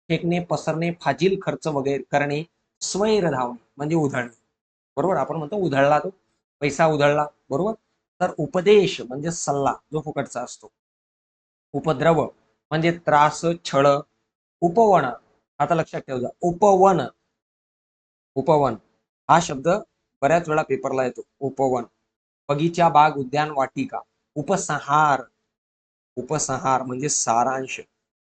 फेकणे, पसरणे, फाजील खर्च वगैरे करणे, स्वैर धावणे म्हणजे उधळणे. बरोबर. आपण म्हणतो उधळला, तो पैसा उधळला. बरोबर. तर उपदेश म्हणजे सल्ला जो फुकटचा असतो. उपद्रव म्हणजे त्रास, छळ. उपवन, आता लक्षात ठेवजा, उपवन, उपवन हा शब्द बऱ्याच वेळा पेपरला येतो. उपवन, बगीचा, बाग, उद्यान, वाटिका. उपसंहार, उपसंहार म्हणजे सारांश.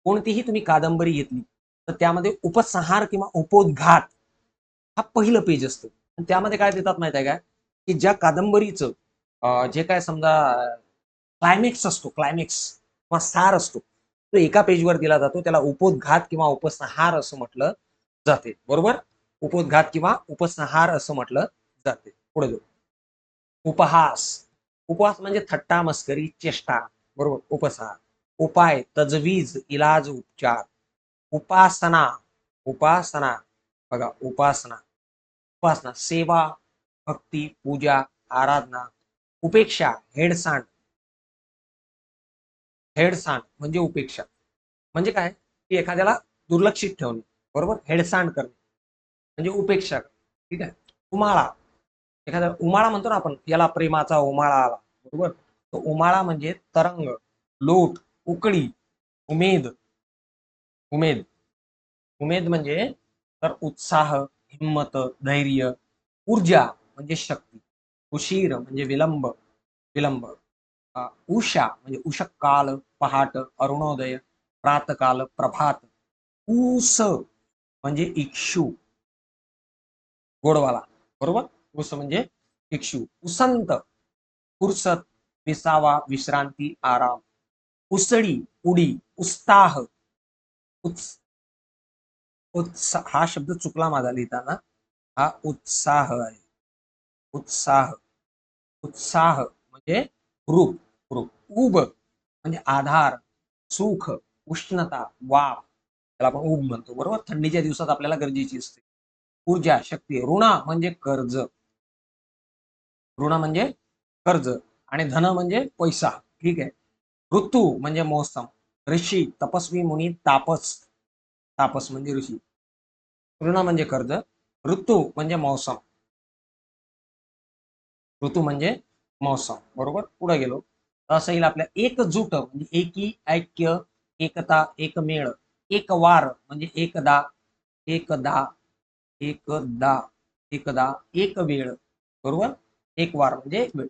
कोणतीही तुम्ही कादंबरी घेतली तर त्यामध्ये उपसंहार किंवा उपोद्घात हा पहिलं पेज असतं. त्यामध्ये काय देतात माहिती आहे का, की ज्या कादंबरीचं जे काय समजा क्लायमेक्स असतो, क्लायमेक्स किंवा सार असतो, तो एका पेजवर दिला जातो. त्याला उपोद्घात किंवा उपसंहार असं म्हटलं जाते. बरोबर. उपोद्घात किंवा उपसंहार असं म्हटलं जाते. पुढे जाऊ. उपहास, उपहास म्हणजे थट्टा, मस्करी, चेष्टा. बरोबर. उपसंहार. उपाय, तजवीज, इलाज, उपचार. उपासना, उपासना बघा, उपासना, उपासना, सेवा, भक्ती, पूजा, आराधना. उपेक्षा, हेडसांड, हेडसांड म्हणजे उपेक्षा. म्हणजे काय, की एखाद्याला दुर्लक्षित ठेवणे. बरोबर. हेडसांड करणे म्हणजे उपेक्षा. ठीक आहे. उमाळा, एखादा उमाळा म्हणतो ना आपण, याला प्रेमाचा उमाळा आला. बरोबर. तो उमाळा म्हणजे तरंग, लोट, उकळी, उमेद. उमेद, उमेद म्हणजे तर उत्साह, हिम्मत, धैर्य. ऊर्जा म्हणजे शक्ती. उशीर म्हणजे विलंब, विलंब. उषा म्हणजे उषक काल, पहाट, अरुणोदय, प्रातकाल, प्रभात. ऊस म्हणजे इक्षू, गोडवाला. बरोबर. ऊस म्हणजे इक्षू. उसंत, फुरसत, विसावा, विश्रांती, आराम. उसळी, उडी, उत्साह, उत्साह हा शब्द चुकला माझा लिहिताना, हा उत्साह आहे. उत्साह, उत्साह म्हणजे रूप, रूप. उब म्हणजे आधार, सुख, उष्णता, वाफ, त्याला आपण उब म्हणतो. बरोबर. थंडीच्या दिवसात आपल्याला गरजेची असते. ऊर्जा, शक्ती. ऋण म्हणजे कर्ज, ऋण म्हणजे कर्ज. आणि धन म्हणजे पैसा. ठीक आहे. ऋतू म्हणजे मोसम. ऋषी, तपस्वी, मुनी, तापस, तापस म्हणजे ऋषी. ऋण म्हणजे कर्ज, ऋतू म्हणजे मौसम, ऋतू म्हणजे मौसम. बरोबर. पुढे गेलो असं येईल आपल्या एकजूट म्हणजे एकी, ऐक्य, एकता, एकमेळ. एकवार म्हणजे एकदा, एकदा, एकदा, एकदा, एक वेळ. बरोबर. एक वार म्हणजे एक वेळ.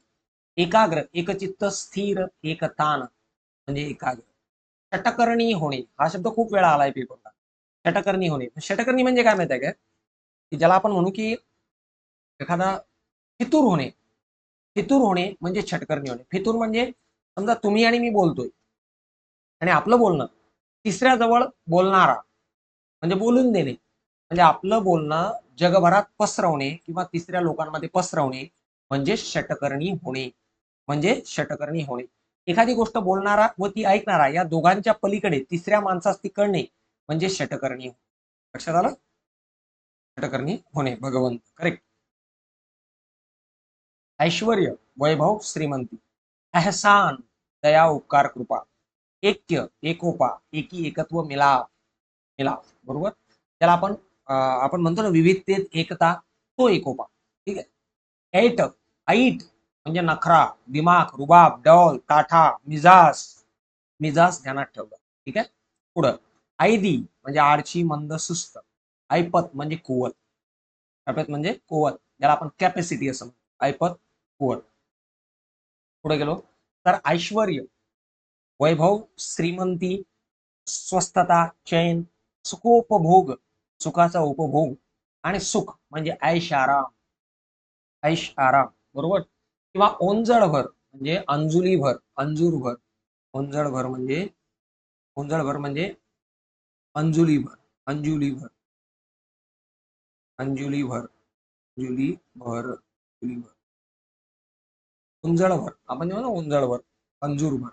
एकाग्र, एकचित्त, स्थिर, एकतान म्हणजे एकाग्र. षटकर्णी होणे हा शब्द खूप वेळा आलाय पेपरला. षटकर्णी होणे, षटकर्णी म्हणजे काय माहिती आहे का, की ज्याला आपण म्हणू की एखादा फितूर होणे. फितूर होणे म्हणजे षटकर्णी होणे. फितूर म्हणजे समजा तुम्ही आणि मी बोलतोय आणि आपलं बोलणं तिसऱ्या जवळ बोलणारा म्हणजे बोलून देणे, म्हणजे आपलं बोलणं जगभरात पसरवणे किंवा तिसऱ्या लोकांमध्ये पसरवणे म्हणजे षटकर्णी होणे, म्हणजे षटकर्णी होणे. एखादी गोष्ट बोलणारा व ती ऐकणारा या दोघांच्या पलीकडे तिसऱ्या माणसास ती कळणे म्हणजे षटकर्णी. लक्षात आलं. षटकर्णी होणे, भगवंत. करेक्ट. ऐश्वर्य, वैभव, श्रीमंती. एहसान, दया, उपकार, कृपा. ऐक्य, एकोपा, एकी, एकत्व, मिलाप, मिलाप. बरोबर. त्याला आपण म्हणतो ना विविधतेत एकता, तो एकोपा. ठीक आहे. ऐट, ऐट म्हणजे नखरा, दिमाग, रुबाब, डौल, ताठा, मिजाज, मिजाज ध्यानात ठेवला. ठीक आहे. पुढं ऐदी म्हणजे आळशी मंद सुस्त. ऐपत म्हणजे कुवत. ऐपत म्हणजे कुवत, ज्याला आपण कॅपॅसिटी असं म्हणतो. ऐपत कुवत. पुढे गेलो तर ऐश्वर्य, वैभव, श्रीमंती, स्वस्थता, चैन, सुखोपभोग, सुखाचा उपभोग, आणि सुख म्हणजे ऐश आराम. ऐश आराम, बरोबर. किंवा ओंजळभर म्हणजे अंजुलीभर, अंजूरभर. ओंजळभर म्हणजे, ओंजळभर म्हणजे अंजुलीभर, अंजुलीभर, अंजुलीभर, अंजुलीभर, अंजुलीभर. उंजळभर आपण जेव्हा ना उंजळभर, अंजूरभर.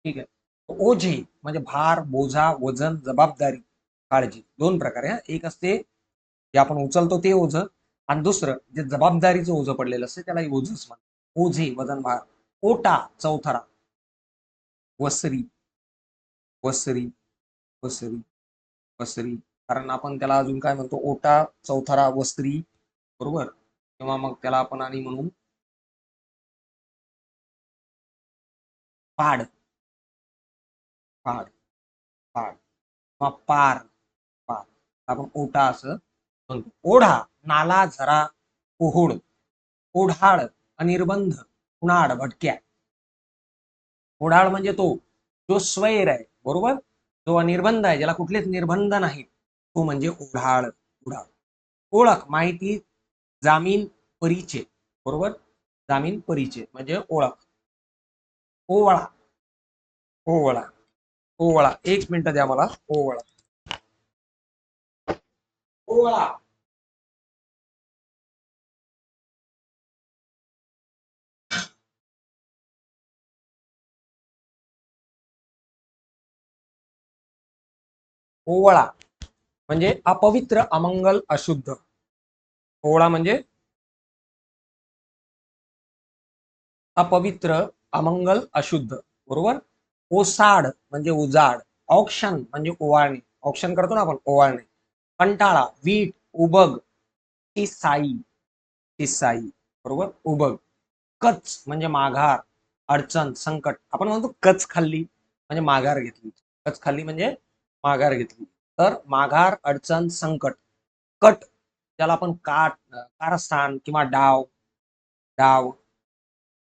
ठीक आहे. ओझे म्हणजे भार, बोझा, वजन, जबाबदारी, काळजी. दोन प्रकारे हा. एक असते जे आपण उचलतो ते ओझं, आणि दुसरं जे जबाबदारीचं ओझं पडलेलं असते त्याला ओझच म्हणतात. ओझे वजन भार. ओटा चौथरा. वसरी, वसरी, वसरी, वसरी. कारण आपण त्याला अजून काय म्हणतो, ओटा चौथरा वस्त्री, बरोबर. किंवा मग त्याला आपण आणि म्हणून पाड, पाड, पाड, किंवा पार, पार. आपण ओटा असं म्हणतो. ओढा, नाला, झरा, ओहोड, ओढाळ, अनिर्बंध, उन्हाळ, भटक्या. ओढाळ म्हणजे तो जो स्वैर आहे, बरोबर, जो अनिर्बंध आहे, ज्याला कुठलेच निर्बंध नाही, तो म्हणजे ओढाळ. ओढाळ. ओळख, माहिती, जामीन, परिचय, बरोबर. जामीन, परिचय म्हणजे ओळख. ओवळा, ओवळा, ओवळा. एक मिनिट द्या मला. ओवळा, ओवळा. ओवळा म्हणजे अपवित्र, अमंगल, अशुद्ध. ओवळा म्हणजे अपवित्र, अमंगल, अशुद्ध, बरोबर. ओसाड म्हणजे उजाड. औक्षण म्हणजे ओवाळणे. औक्षण करतो ना आपण, ओवाळणे. कंटाळा, वीट, उबग, ती साई, ती साई, बरोबर. उबग. कच म्हणजे माघार, अडचण, संकट. आपण म्हणतो कच खाल्ली म्हणजे माघार घेतली. कच खाल्ली म्हणजे माघार घेतली. तर माघार, अडचण, संकट. कट ज्याला आपण कारस्थान किंवा डाव, डाव,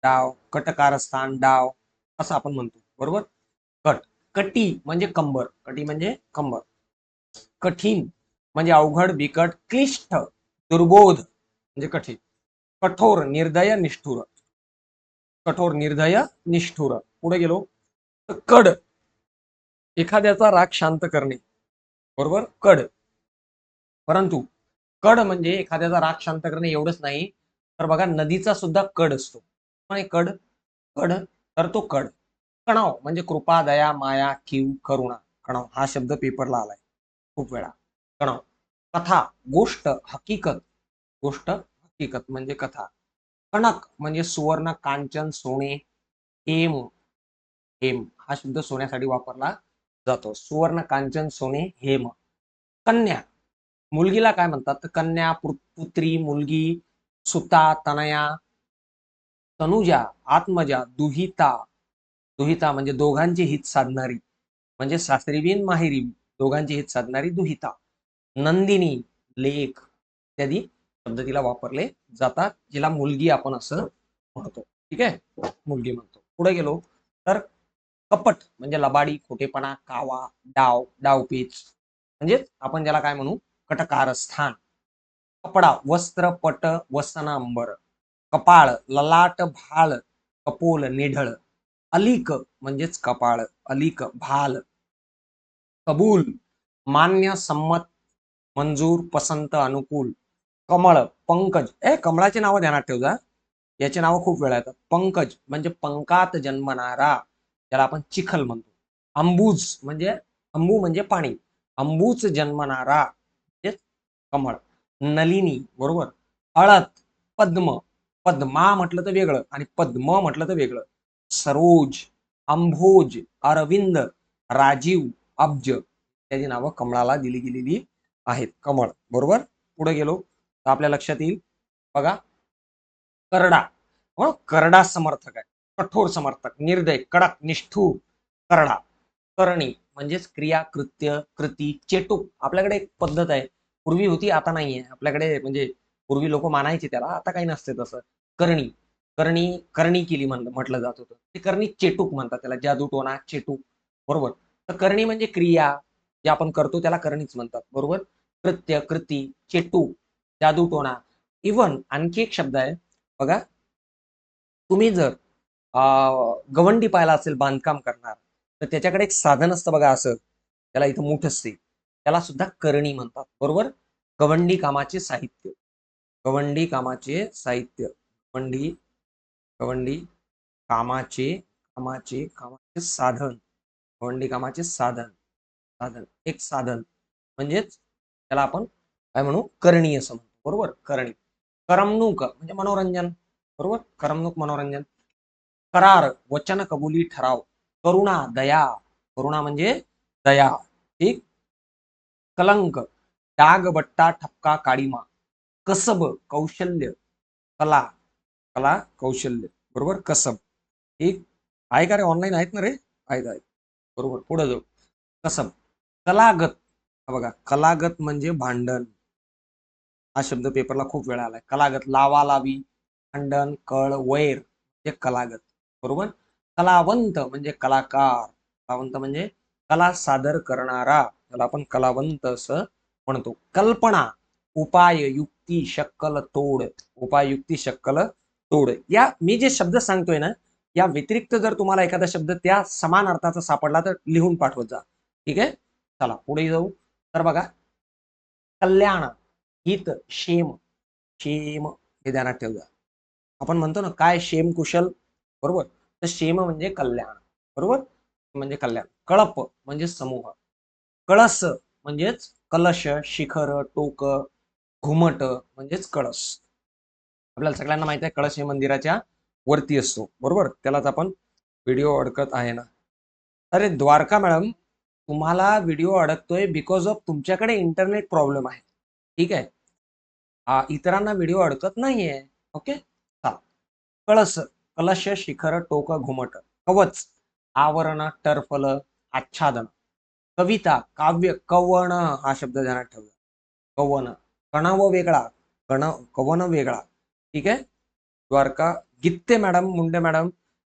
डाव, कटकारस्थान, डाव असं आपण म्हणतो, बरोबर. कट. कटी म्हणजे कंबर, कटी म्हणजे कंबर. कठीण म्हणजे अवघड, बिकट, क्लिष्ट, दुर्बोध म्हणजे कठीण. कठोर, निर्दय, निष्ठुर. कठोर, निर्दय, निष्ठुर. पुढे गेलो तर कड, एखाद्याचा राग शांत करणे, बरोबर. कड. परंतु कड म्हणजे एखाद्याचा राग शांत करणे एवढंच नाही, तर बघा नदीचा सुद्धा कड असतो. कड, कड, तर तो कड. कणाव म्हणजे कृपा, दया, माया, कीव, करुणा. कणाव हा शब्द पेपरला आलाय खूप वेळा. कणाव. कथा, गोष्ट, हकीकत. गोष्ट, हकीकत म्हणजे कथा. कणक म्हणजे सुवर्ण, कांचन, सोने. हेम, हेम हा शब्द सोन्यासाठी वापरला जातो. सुवर्ण, कांचन, सोने, हेम. कन्या, मुलगीला काय म्हणतात, तर कन्या, पुत्री, मुलगी, सुता, तनया, तनुजा, आत्मजा, दुहिता. दुहिता म्हणजे दोघांचे हित साधणारी, म्हणजे सासरी बिन माहेरी दोघांचे हित साधणारी दुहिता. नंदिनी, लेख इत्यादी शब्द तिला वापरले जातात, जिला मुलगी आपण असं म्हणतो. ठीक आहे, मुलगी म्हणतो. पुढे गेलो तर कपट म्हणजे लबाडी, खोटेपणा, कावा, डाव, डावपेच, म्हणजे आपण ज्याला काय म्हणू, कटकारस्थान. कपडा, वस्त्र, पट, वसना, अंबर. कपाळ, ललाट, भाळ, कपोल, निढळ. अलिक म्हणजेच कपाळ, अलिक, भाल. कबूल, मान्य, संमत, मंजूर, पसंत, अनुकूल. कमळ, पंकज. कमळाची नावं ध्यानात ठेव जा, याची नावं खूप वेळा येतात. पंकज म्हणजे पंकात जन्मणारा, ज्याला आपण चिखल म्हणतो. अंबूज म्हणजे, अंबू म्हणजे पाणी, अंबूच जन्मणारा म्हणजे कमळ. नलिनी, बरोबर. हळद, पद्म, पद्मा म्हटलं तर वेगळं आणि पद्म म्हटलं तर वेगळं. सरोज, अंभोज, अरविंद, राजीव, अब्ज इत्यादी नावं कमळाला दिली गेलेली आहेत. कमळ, बरोबर. पुढे गेलो तर आपल्या लक्षात येईल बघा, करडा. करडा समर्थक आहे, कठोर समर्थक, निर्दय, कडक, निष्ठूर. करडा. करणी म्हणजेच क्रिया, कृत्य, कृती. चेटूक आपल्याकडे एक पद्धत आहे, पूर्वी होती आता नाहीये आपल्याकडे, म्हणजे पूर्वी लोक मानायचे त्याला, आता काही नसते तसं. करणी, करणी, करणी केली म्हटलं जात होतं, ते करणी चेटूक म्हणतात त्याला, जादूटोणा, चेटूक. बरोबर. तर करणी म्हणजे क्रिया, जे आपण करतो त्याला करणीच म्हणतात. बरोबर. कृत्य, कृती, चेटूक, जादूटोणा. इव्हन आणखी एक शब्द आहे बघा, तुम्ही जर गवंडी पाहिला असेल बांधकाम करणार, तर त्याच्याकडे एक साधन असतं बघा असं, त्याला इथं मूठ असते, त्याला सुद्धा करणी म्हणतात. बरोबर. गवंडी कामाचे साहित्य, गवंडी कामाचे साहित्य, गवंडी, गवंडी कामाचे, कामाचे, कामाचे साधन, गवंडी कामाचे साधन, साधन, एक साधन, म्हणजेच त्याला आपण काय म्हणू, करणी असं म्हणतो. बरोबर. करणी. करमणूक म्हणजे मनोरंजन. बरोबर. करमणूक, मनोरंजन. करार, वचन, कबुली, ठराव. करुणा, दया, करुणा म्हणजे दया. ठीक. कलंक, डाग, बट्टा, ठपका, काळीमा. कसब, कौशल्य, कला, कला, कौशल्य. बरोबर. कसब. ठीक आहे का रे, ऑनलाईन आहेत ना रे, आहेत आहेत. बरोबर. पुढे जाऊ. कसब. कलागत, बघा कलागत म्हणजे भांडण, हा शब्द पेपरला खूप वेळा आलाय. कलागत, लावा लावी, भांडण, कळ, वैर म्हणजे कलागत. बरोबर. कलावंत म्हणजे कलाकार, कलावंत म्हणजे कला सादर करणारा, त्याला आपण कलावंत असं म्हणतो. कल्पना, उपाय, युक्ती, शक्कल, तोड, उपाय, युक्ती, शक्कल, तोड. या मी जे शब्द सांगतोय ना, या व्यतिरिक्त जर तुम्हाला एखादा शब्द त्या समान अर्थाचा सापडला तर लिहून पाठवत जा. ठीक आहे. चला पुढे जाऊ. तर बघा, कल्याण, हित, क्षेम, क्षेम हे ध्यानात ठेवूया. आपण म्हणतो ना काय क्षेम कुशल. बरोबर. तर क्षेम म्हणजे कल्याण. बरोबर. म्हणजे कल्याण. कळप म्हणजे समूह. कळस म्हणजेच कलश, शिखर, टोक, घुमट म्हणजेच कळस. आपल्याला सगळ्यांना माहिती आहे कळस हे मंदिराच्या वरती असतो. बरोबर. त्यालाच आपण व्हिडिओ अडकत आहे ना. अरे द्वारका मॅडम, तुम्हाला व्हिडिओ अडकतोय बिकॉज ऑफ तुमच्याकडे इंटरनेट प्रॉब्लेम आहे. ठीक आहे. इतरांना व्हिडिओ अडकत नाहीये. ओके. कळस, कलश, शिखर, टोक, घुमट. कवच, आवरण, टरफल, आच्छादन. कविता, काव्य, कवन, हा शब्द ध्यानात ठेवला. कवन, कणाव वेगळा, कवन वेगळा. ठीक आहे. Dwarka. Gitte madam, Munde madam,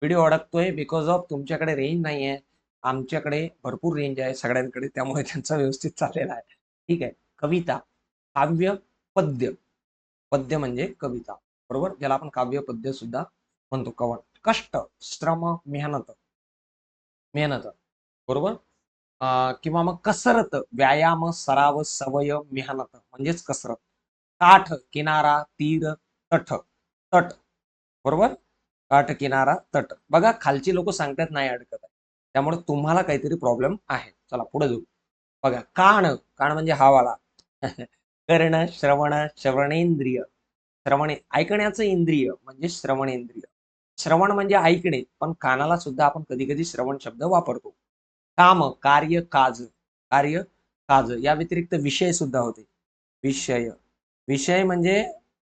video अडकतोय बिकॉज ऑफ तुमच्याकडे रेंज नाहीये, आमच्याकडे भरपूर रेंज आहे सगळ्यांकडे, त्यामुळे त्यांचा व्यवस्थित चाललेला आहे. ठीक आहे. कविता, काव्य, पद्य. पद्य म्हणजे कविता. बरोबर. ज्याला आपण काव्य पद्य सुद्धा म्हणतो. कवन. कष्ट, श्रम, मेहनत, मेहनत. बरोबर. किंवा मग कसरत, व्यायाम, सराव, सवय, मेहनत म्हणजेच कसरत. काठ, किनारा, तीर, तट, तट. बरोबर. काठ, किनारा, तट. बघा खालची लोक सांगतात नाही अडकत आहे, त्यामुळे तुम्हाला काहीतरी प्रॉब्लेम आहे. चला पुढे जाऊ. बघा कान, कान म्हणजे हावाला. कर्ण, श्रवण, श्रवणेंद्रिय, श्रवणे ऐकण्याचं इंद्रिय म्हणजे श्रवणेंद्रिय. श्रवण म्हणजे ऐकणे, पण कानाला सुद्धा आपण कधी कधी श्रवण शब्द वापरतो. काम, कार्य, काज, कार्य, काज. या व्यतिरिक्त विषय सुद्धा होते. विषय, विषय म्हणजे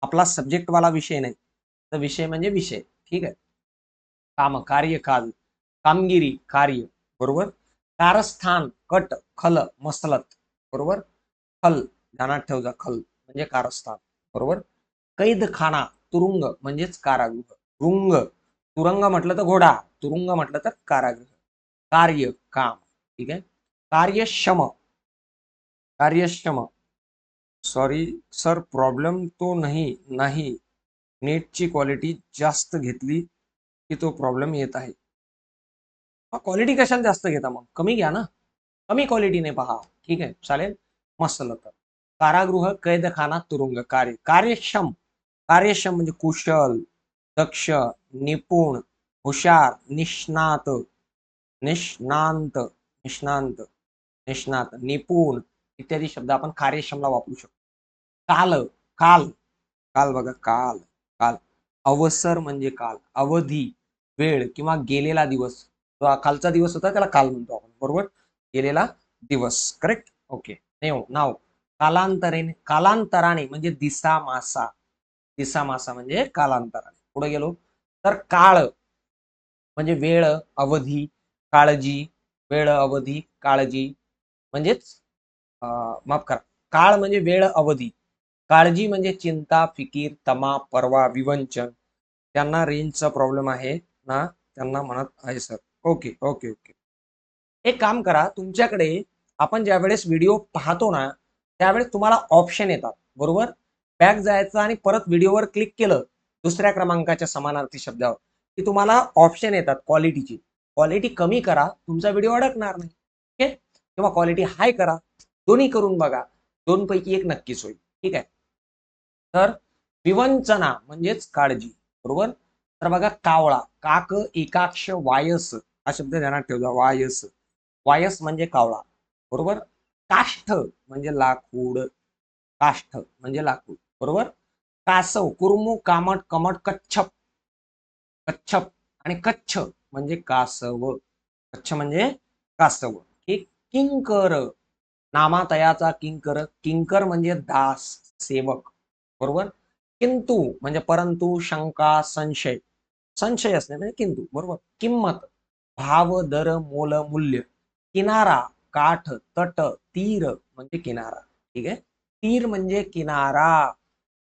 आपला सब्जेक्ट वाला विषय नाही, तर विषय म्हणजे विषय. ठीक आहे. काम, कार्य, काज. कामगिरी, कार्य. बरोबर. कारस्थान, कट, खल, मसलत. बरोबर. खल, ध्यानात ठेव जा, खल म्हणजे कारस्थान. बरोबर. कैदखाना, तुरुंग म्हणजेच कारागृह. रुंग, तुरंग म्हटलं तर घोडा, तुरुंग म्हटलं तर कारागृह. कार्य, काम. ठीक आहे. कार्यक्षम, कार्यक्षम. सॉरी सर, प्रॉब्लेम तो नाही, नेटची क्वालिटी जास्त घेतली की तो प्रॉब्लेम येत आहे. क्वालिटी कशाला जास्त घेता, मग कमी घ्या ना, कमी क्वालिटीने पहा. ठीक आहे. चालेल. मस्त तर कारागृह, कैदखाना, तुरुंग. कार्य, कार्यक्षम, कार्यक्षम म्हणजे कुशल, दक्ष, निपुण, हुशार, निष्णात, निष्णांत, निष्णांत, निष्णात, निपुण इत्यादी शब्द आपण कार्यक्षमला वापरू शकतो. काल, काल, काल बघा काल, काल. अवसर म्हणजे काल, अवधी, वेळ किंवा गेलेला दिवस. कालचा दिवस होता त्याला काल म्हणतो आपण. बरोबर. गेलेला दिवस. करेक्ट. ओके. नाव. कालांतराने, कालांतराने म्हणजे दिसा मासा, दिसा मासा म्हणजे कालांतराने. पुढे गेलो तर काळ म्हणजे वेळ, अवधी, काळजी, वेळ, अवधी, काळजी म्हणजेच माफ करा, काळ म्हणजे वेळ, अवधी, काळजी म्हणजे चिंता, फिकीर, तमा, परवा, विवंचन. त्यांना रेंजचा प्रॉब्लेम आहे ना, त्यांना म्हणत आहे सर. Okay okay okay. एक काम करा, तुमच्याकडे आपण ज्यावेळेस व्हिडिओ पाहतो ना, त्यावेळेस तुम्हाला ऑप्शन येतात बरोबर. बॅक जायचं आणि परत व्हिडिओवर क्लिक केलं दुसऱ्या क्रमांकाच्या समानार्थी शब्दावर की तुम्हाला ऑप्शन येतात क्वालिटीची. क्वालिटी कमी करा, तुमचा व्हिडिओ अडकणार नाही. ओके, किंवा क्वालिटी हाय करा, दोन्ही करून बघा, दोन पैकी एक नक्कीच होईल. ठीक आहे. तर विवंचना म्हणजेच काळजी बरोबर. तर बघा, कावळा, काक एकाक्ष वायस, हा शब्द ध्यानात ठेवजा, वायस. वायस म्हणजे कावळा बरोबर. काष्ठ म्हणजे लाकूड, काष्ठ म्हणजे लाकूड बरोबर. कासव, कुरमू, कामट, कमट, कच्छप, कच्छप. आणि कच्छ म्हणजे कासव, कच्छ म्हणजे कासव. किंकर, नामातयाचा किंकर, किंकर म्हणजे दास, सेवक बरोबर. किंतु म्हणजे परंतु, शंका, संशय, संशय असणे म्हणजे किंतु बरोबर. किंमत, भाव, दर, मोल, मूल्य. किनारा, काठ, तट, तीर म्हणजे किनारा. ठीक आहे. तीर म्हणजे किनारा,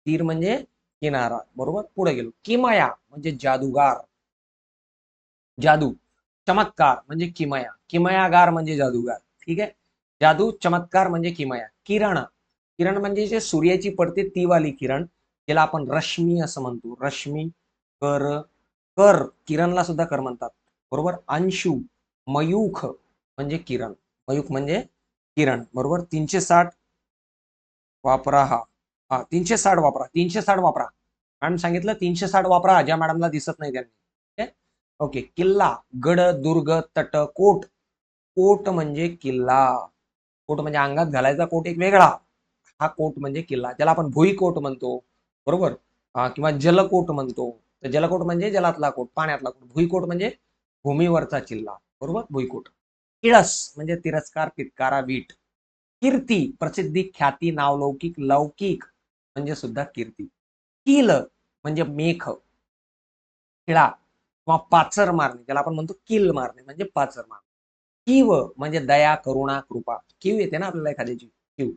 तीर म्हणजे किनारा बरोबर. पुढे गेलो, किमया म्हणजे जादूगार, जादू. चमत्कार म्हणजे किमया, किमयागार म्हणजे जादूगार. ठीक आहे. जादू, चमत्कार म्हणजे किमया. किरण, किरण म्हणजे जे सूर्याची पडते ती वाली किरण, ज्याला आपण रश्मी असं म्हणतो. रश्मी, कर, कर, किरणला सुद्धा कर म्हणतात बरोबर. अंशु, मयूख म्हणजे किरण, मयूख म्हणजे किरण बरोबर. 360 वापरा. हा हा 360 वापरा, 360 वापरा. मॅडम सांगितलं 360 वापरा, ज्या मॅडमला दिसत नाही त्यांनी. ओके. किल्ला, गड, दुर्ग, तट, कोट. कोट म्हणजे किल्ला, कोट म्हणजे अंगात घालायचा कोट एक वेगळा, हा कोट म्हणजे किल्ला, ज्याला आपण भुईकोट म्हणतो बरोबर. किंवा जलकोट म्हणतो. तर जलकोट म्हणजे जलातला कोट, पाण्यातला कोट. भुईकोट म्हणजे भूमीवरचा किल्ला बरोबर, भुईकोट. किळस म्हणजे तिरस्कार, तिटकारा, वीट. कीर्ती, प्रसिद्धी, ख्याती, नावलौकिक, लौकिक म्हणजे सुद्धा कीर्ती. किल म्हणजे मेख, खिळा किंवा पाचर मारणे, ज्याला आपण म्हणतो किल मारणे म्हणजे पाचर मारणे. किव म्हणजे दया, करुणा, कृपा. किव येते ना आपल्याला एखाद्याची, किव.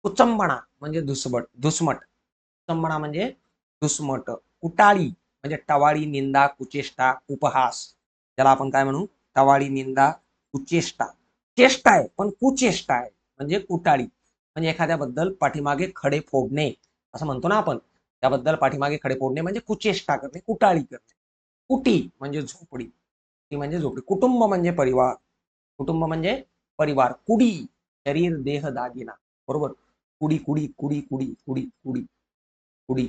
कुचंबणा म्हणजे धुसबट, धुसमट, कुचंबणा म्हणजे धुसमट. कुटाळी म्हणजे टवाळी, निंदा, कुचेष्टा, उपहास, ज्याला आपण काय म्हणू, टवाळी, निंदा, कुचेष्टा. चेष्टा आहे पण कुचेष्टा आहे म्हणजे कुटाळी, म्हणजे एखाद्याबद्दल पाठीमागे खडे फोडणे असं म्हणतो ना आपण, त्याबद्दल पाठीमागे खडे फोडणे म्हणजे कुचेष्टा करणे, कुटाळी करणे. कुटी म्हणजे झोपडी, ती म्हणजे झोपडी. कुटुंब म्हणजे परिवार, कुटुंब म्हणजे परिवार. कुडी, शरीर, देह, दागिना बरोबर. कुडी, कुडी, कुडी, कुडी, कुडी, कुडी, कुडी,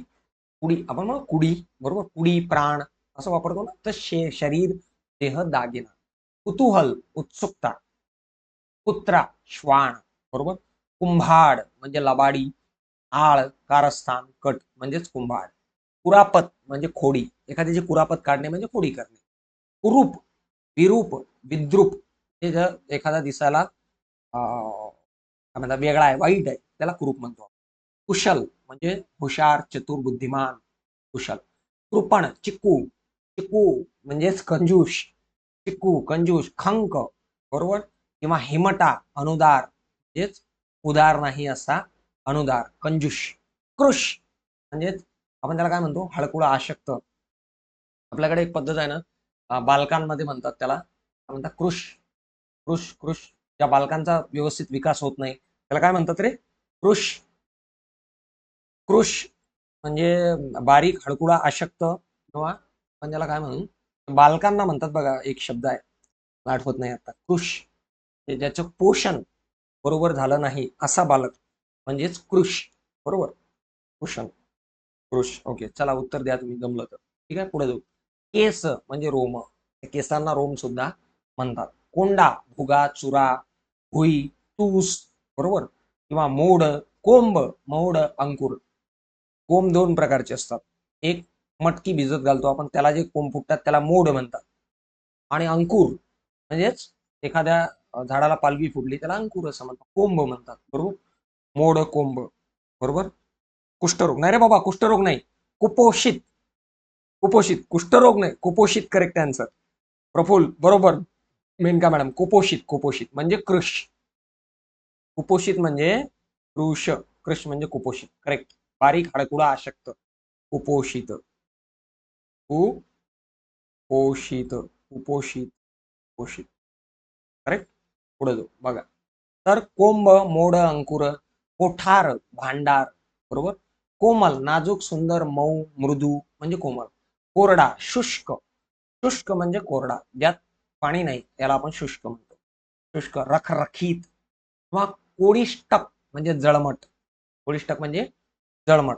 कुडी, आपण म्हणू कुडी बरोबर. कुडी, प्राण असं वापरतो ना, तर शरीर, देह, दागिना. कुतूहल, उत्सुकता. कुत्रा, श्वान बरोबर. कुंभाड म्हणजे लबाडी, आळ, कारस्थान, कट म्हणजेच कुंभाड. कुरापत म्हणजे खोडी, एखाद्याची कुरापत काढणे म्हणजे खोडी करणे. कुरूप, विरूप, विद्रूप, हे जर एखादा दिसायला काय म्हणतात वेगळा आहे, वाईट आहे, त्याला कुरूप म्हणतो. कुशल म्हणजे हुशार, चतुर, बुद्धिमान, कुशल. कृपण, चिकू, चिकू म्हणजेच कंजूस, चिकू, कंजूस. खंक बरोबर. किंवा हिमटा, अनुदार म्हणजेच उदार नाही असा, अनुदार, कंजूस. कृश म्हणजेच आपण त्याला काय म्हणतो, हळकुळा, आशक्त. आपल्याकडे एक पद्धत आहे ना, बालकांमध्ये म्हणतात त्याला, काय म्हणतात, कृश, कृश, कृश. ज्या बालकांचा व्यवस्थित विकास होत नाही त्याला काय म्हणतात रे, कृश. कृश म्हणजे बारीक, हळकुळा, अशक्त, किंवा आपण त्याला काय म्हणू, बालकांना म्हणतात बघा, एक शब्द आहे, आठवत नाही आता, कृश. ज्याचं पोषण बरोबर झालं नाही असा बालक म्हणजेच कृश बरोबर. कुशन, कृश. ओके, चला उत्तर द्या तुम्ही जमलं तर. ठीक आहे, पुढे जाऊ. केस म्हणजे रोम, केसांना रोम सुद्धा म्हणतात. कोंडा, भुगा, चुरा, भुई, तूस बरोबर. किंवा मोड, कोंब, मोड, अंकुर. कोंब दोन प्रकारचे असतात, एक मटकी भिजत घालतो आपण, त्याला जे कोंब फुटतात त्याला मोड म्हणतात. आणि अंकुर म्हणजेच एखाद्या झाडाला पालवी फुटली त्याला अंकुर असं म्हणतात, कोंब म्हणतात बरोबर. मोड, कोंब बरोबर. कुष्ठरोग नाही रे बाबा, कुष्ठरोग नाही, कुपोषित, कुपोषित, कुष्ठरोग नाही, कुपोषित करेक्ट आन्सर. प्रफुल्ल बरोबर. मेनका मॅडम, कुपोषित. कुपोषित म्हणजे कृश. कुपोषित म्हणजे कृश. कृश म्हणजे कुपोषित. करेक्ट. बारीक हाडकुडा अशक्त. कुपोषित. कुपोषित. कुपोषित. कुपोषित. करेक्ट. पुढे जाऊ बघा. तर कोंब, मोड, अंकुर, कोठार, भांडार. बरोबर. कोमल, नाजूक, सुंदर, मऊ, मृदू म्हणजे कोमल. कोरडा, शुष्क. शुष्क म्हणजे कोरडा, ज्यात पाणी नाही याला आपण शुष्क म्हणतो. शुष्क. रखरखीत किंवा कोडिष्टक म्हणजे जळमट. कोडिष्टक म्हणजे जळमट.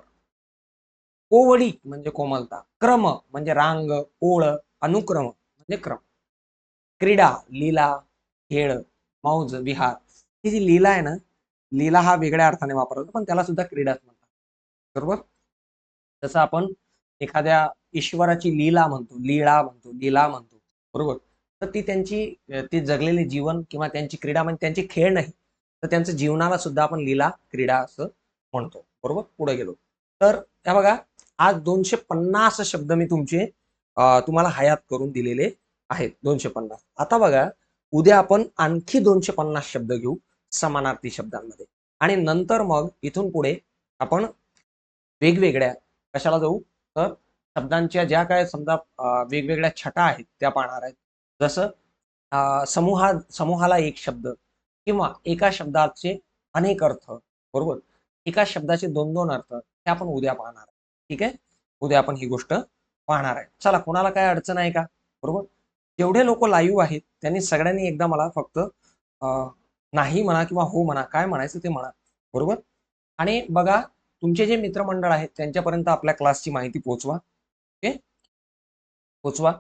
कोवडी म्हणजे कोमलता. क्रम म्हणजे रांग, ओळ, अनुक्रम म्हणजे क्रम. क्रीडा, लीला, खेळ, मौज, विहार. ही जी लीला आहे ना, लीला हा वेगळ्या अर्थाने वापरतो, पण त्याला सुद्धा क्रीडाच म्हणतात. बरोबर. जसं आपण एखाद्या ईश्वराची लीला म्हणतो, लीळा म्हणतो, लीला म्हणतो. बरोबर. तर ती त्यांची ते जगलेले जीवन किंवा त्यांची क्रीडा म्हणजे त्यांचे खेळ नाही, तर त्यांचं जीवनाला सुद्धा आपण लीला, क्रीडा असं म्हणतो. बरोबर. पुढे गेलो तर त्या बघा, आज 250 शब्द मी तुमचे तुम्हाला हयात करून दिलेले आहेत. 250. आता बघा, उद्या आपण आणखी 250 शब्द घेऊ समानार्थी शब्दांमध्ये, आणि नंतर मग इथून पुढे आपण वेगवेगळ्या कशाला जाऊ, तर शब्दांच्या ज्या काय समजा वेगवेगळ्या छटा आहेत त्या पाहणार आहेत. जसं समूहाला एक शब्द किंवा एका शब्दाचे अनेक अर्थ. बरोबर. एका शब्दाचे दोन दोन अर्थ हे आपण उद्या पाहणार आहे. ठीक आहे. उद्या आपण ही गोष्ट पाहणार आहे. चला, कोणाला काय अडचण आहे का? बरोबर. जेवढे लोक लाईव्ह आहेत त्यांनी सगळ्यांनी एकदा मला फक्त नाही म्हणा किंवा हो म्हणा, काय म्हणायचं ते म्हणा. बरोबर. आणि बघा, तुमचे जे मित्रमंडळ आहेत त्यांच्यापर्यंत आपल्या क्लासची माहिती पोहोचवा. ओके. पोचवा.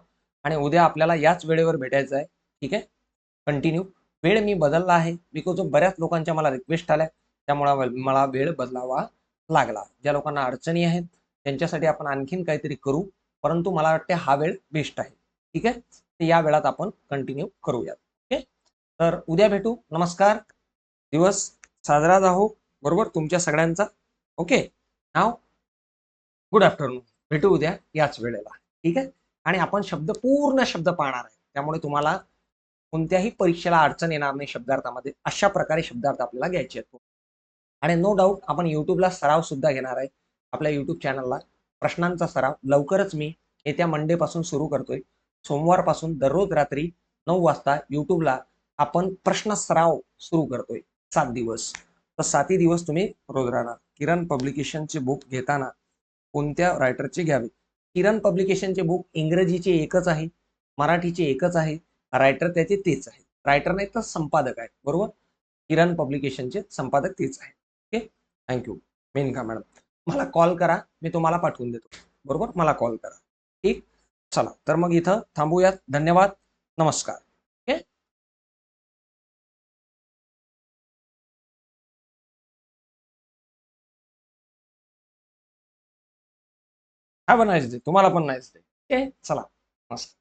आणि उद्या आपल्याला याच वेळेवर भेटायचं आहे. ठीक आहे. कंटिन्यू. वेळ मी बदलला आहे बिकॉज ऑफ बऱ्याच लोकांच्या मला रिक्वेस्ट आल्या, त्यामुळे मला वेळ बदलावा लागला. ज्या लोकांना अडचणी आहेत त्यांच्यासाठी आपण आणखीन काहीतरी करू, परंतु मला वाटते हा वेळ बेस्ट आहे. ठीक आहे. तर या वेळात आपण कंटिन्यू करूयात. ओके. तर उद्या भेटू. नमस्कार. दिवस साजरा जाहो. बरोबर तुमच्या सगळ्यांचा. ओके. नाव गुड आफ्टरनून. भेटू उद्या याच वेळेला. ठीक आहे. आणि आपण पूर्ण शब्द पाहणार आहे, त्यामुळे तुम्हाला कोणत्याही परीक्षेला अडचण येणार नाही शब्दार्थामध्ये. अशा प्रकारे शब्दार्थ आपल्याला घ्यायचे आहेत. आणि नो डाऊट आपण युट्यूबला सराव सुद्धा घेणार आहे. आपल्या युट्यूब चॅनलला प्रश्नांचा सराव लवकरच मी येत्या मंडे पासून सुरू करतोय. सोमवारपासून दररोज रात्री 9 वाजता युट्यूबला आपण प्रश्न सराव सुरू करतोय. 7 दिवस. तर 7ही दिवस तुम्ही रोज राहणार. किरण पब्लिकेशनचे बुक घेताना कोणत्या रायटरचे घ्यावे? किरण पब्लिकेशनचे बुक इंग्रजीचे एकच आहे, मराठीचे एकच आहे, रायटर त्याचे तेच आहे. रायटर नाही तर संपादक आहे. बरोबर. किरण पब्लिकेशनचे संपादक तेच आहे. ओके. थँक्यू. मेनका मॅडम, मला कॉल करा, मी तुम्हाला पाठवून देतो. बरोबर. मला कॉल करा. ठीक. चला, तर मग इथं थांबूयात. धन्यवाद. नमस्कार. Okay. Have a nice day. तुम्हाला पण नाईस डे. ओके. चला. मस्त.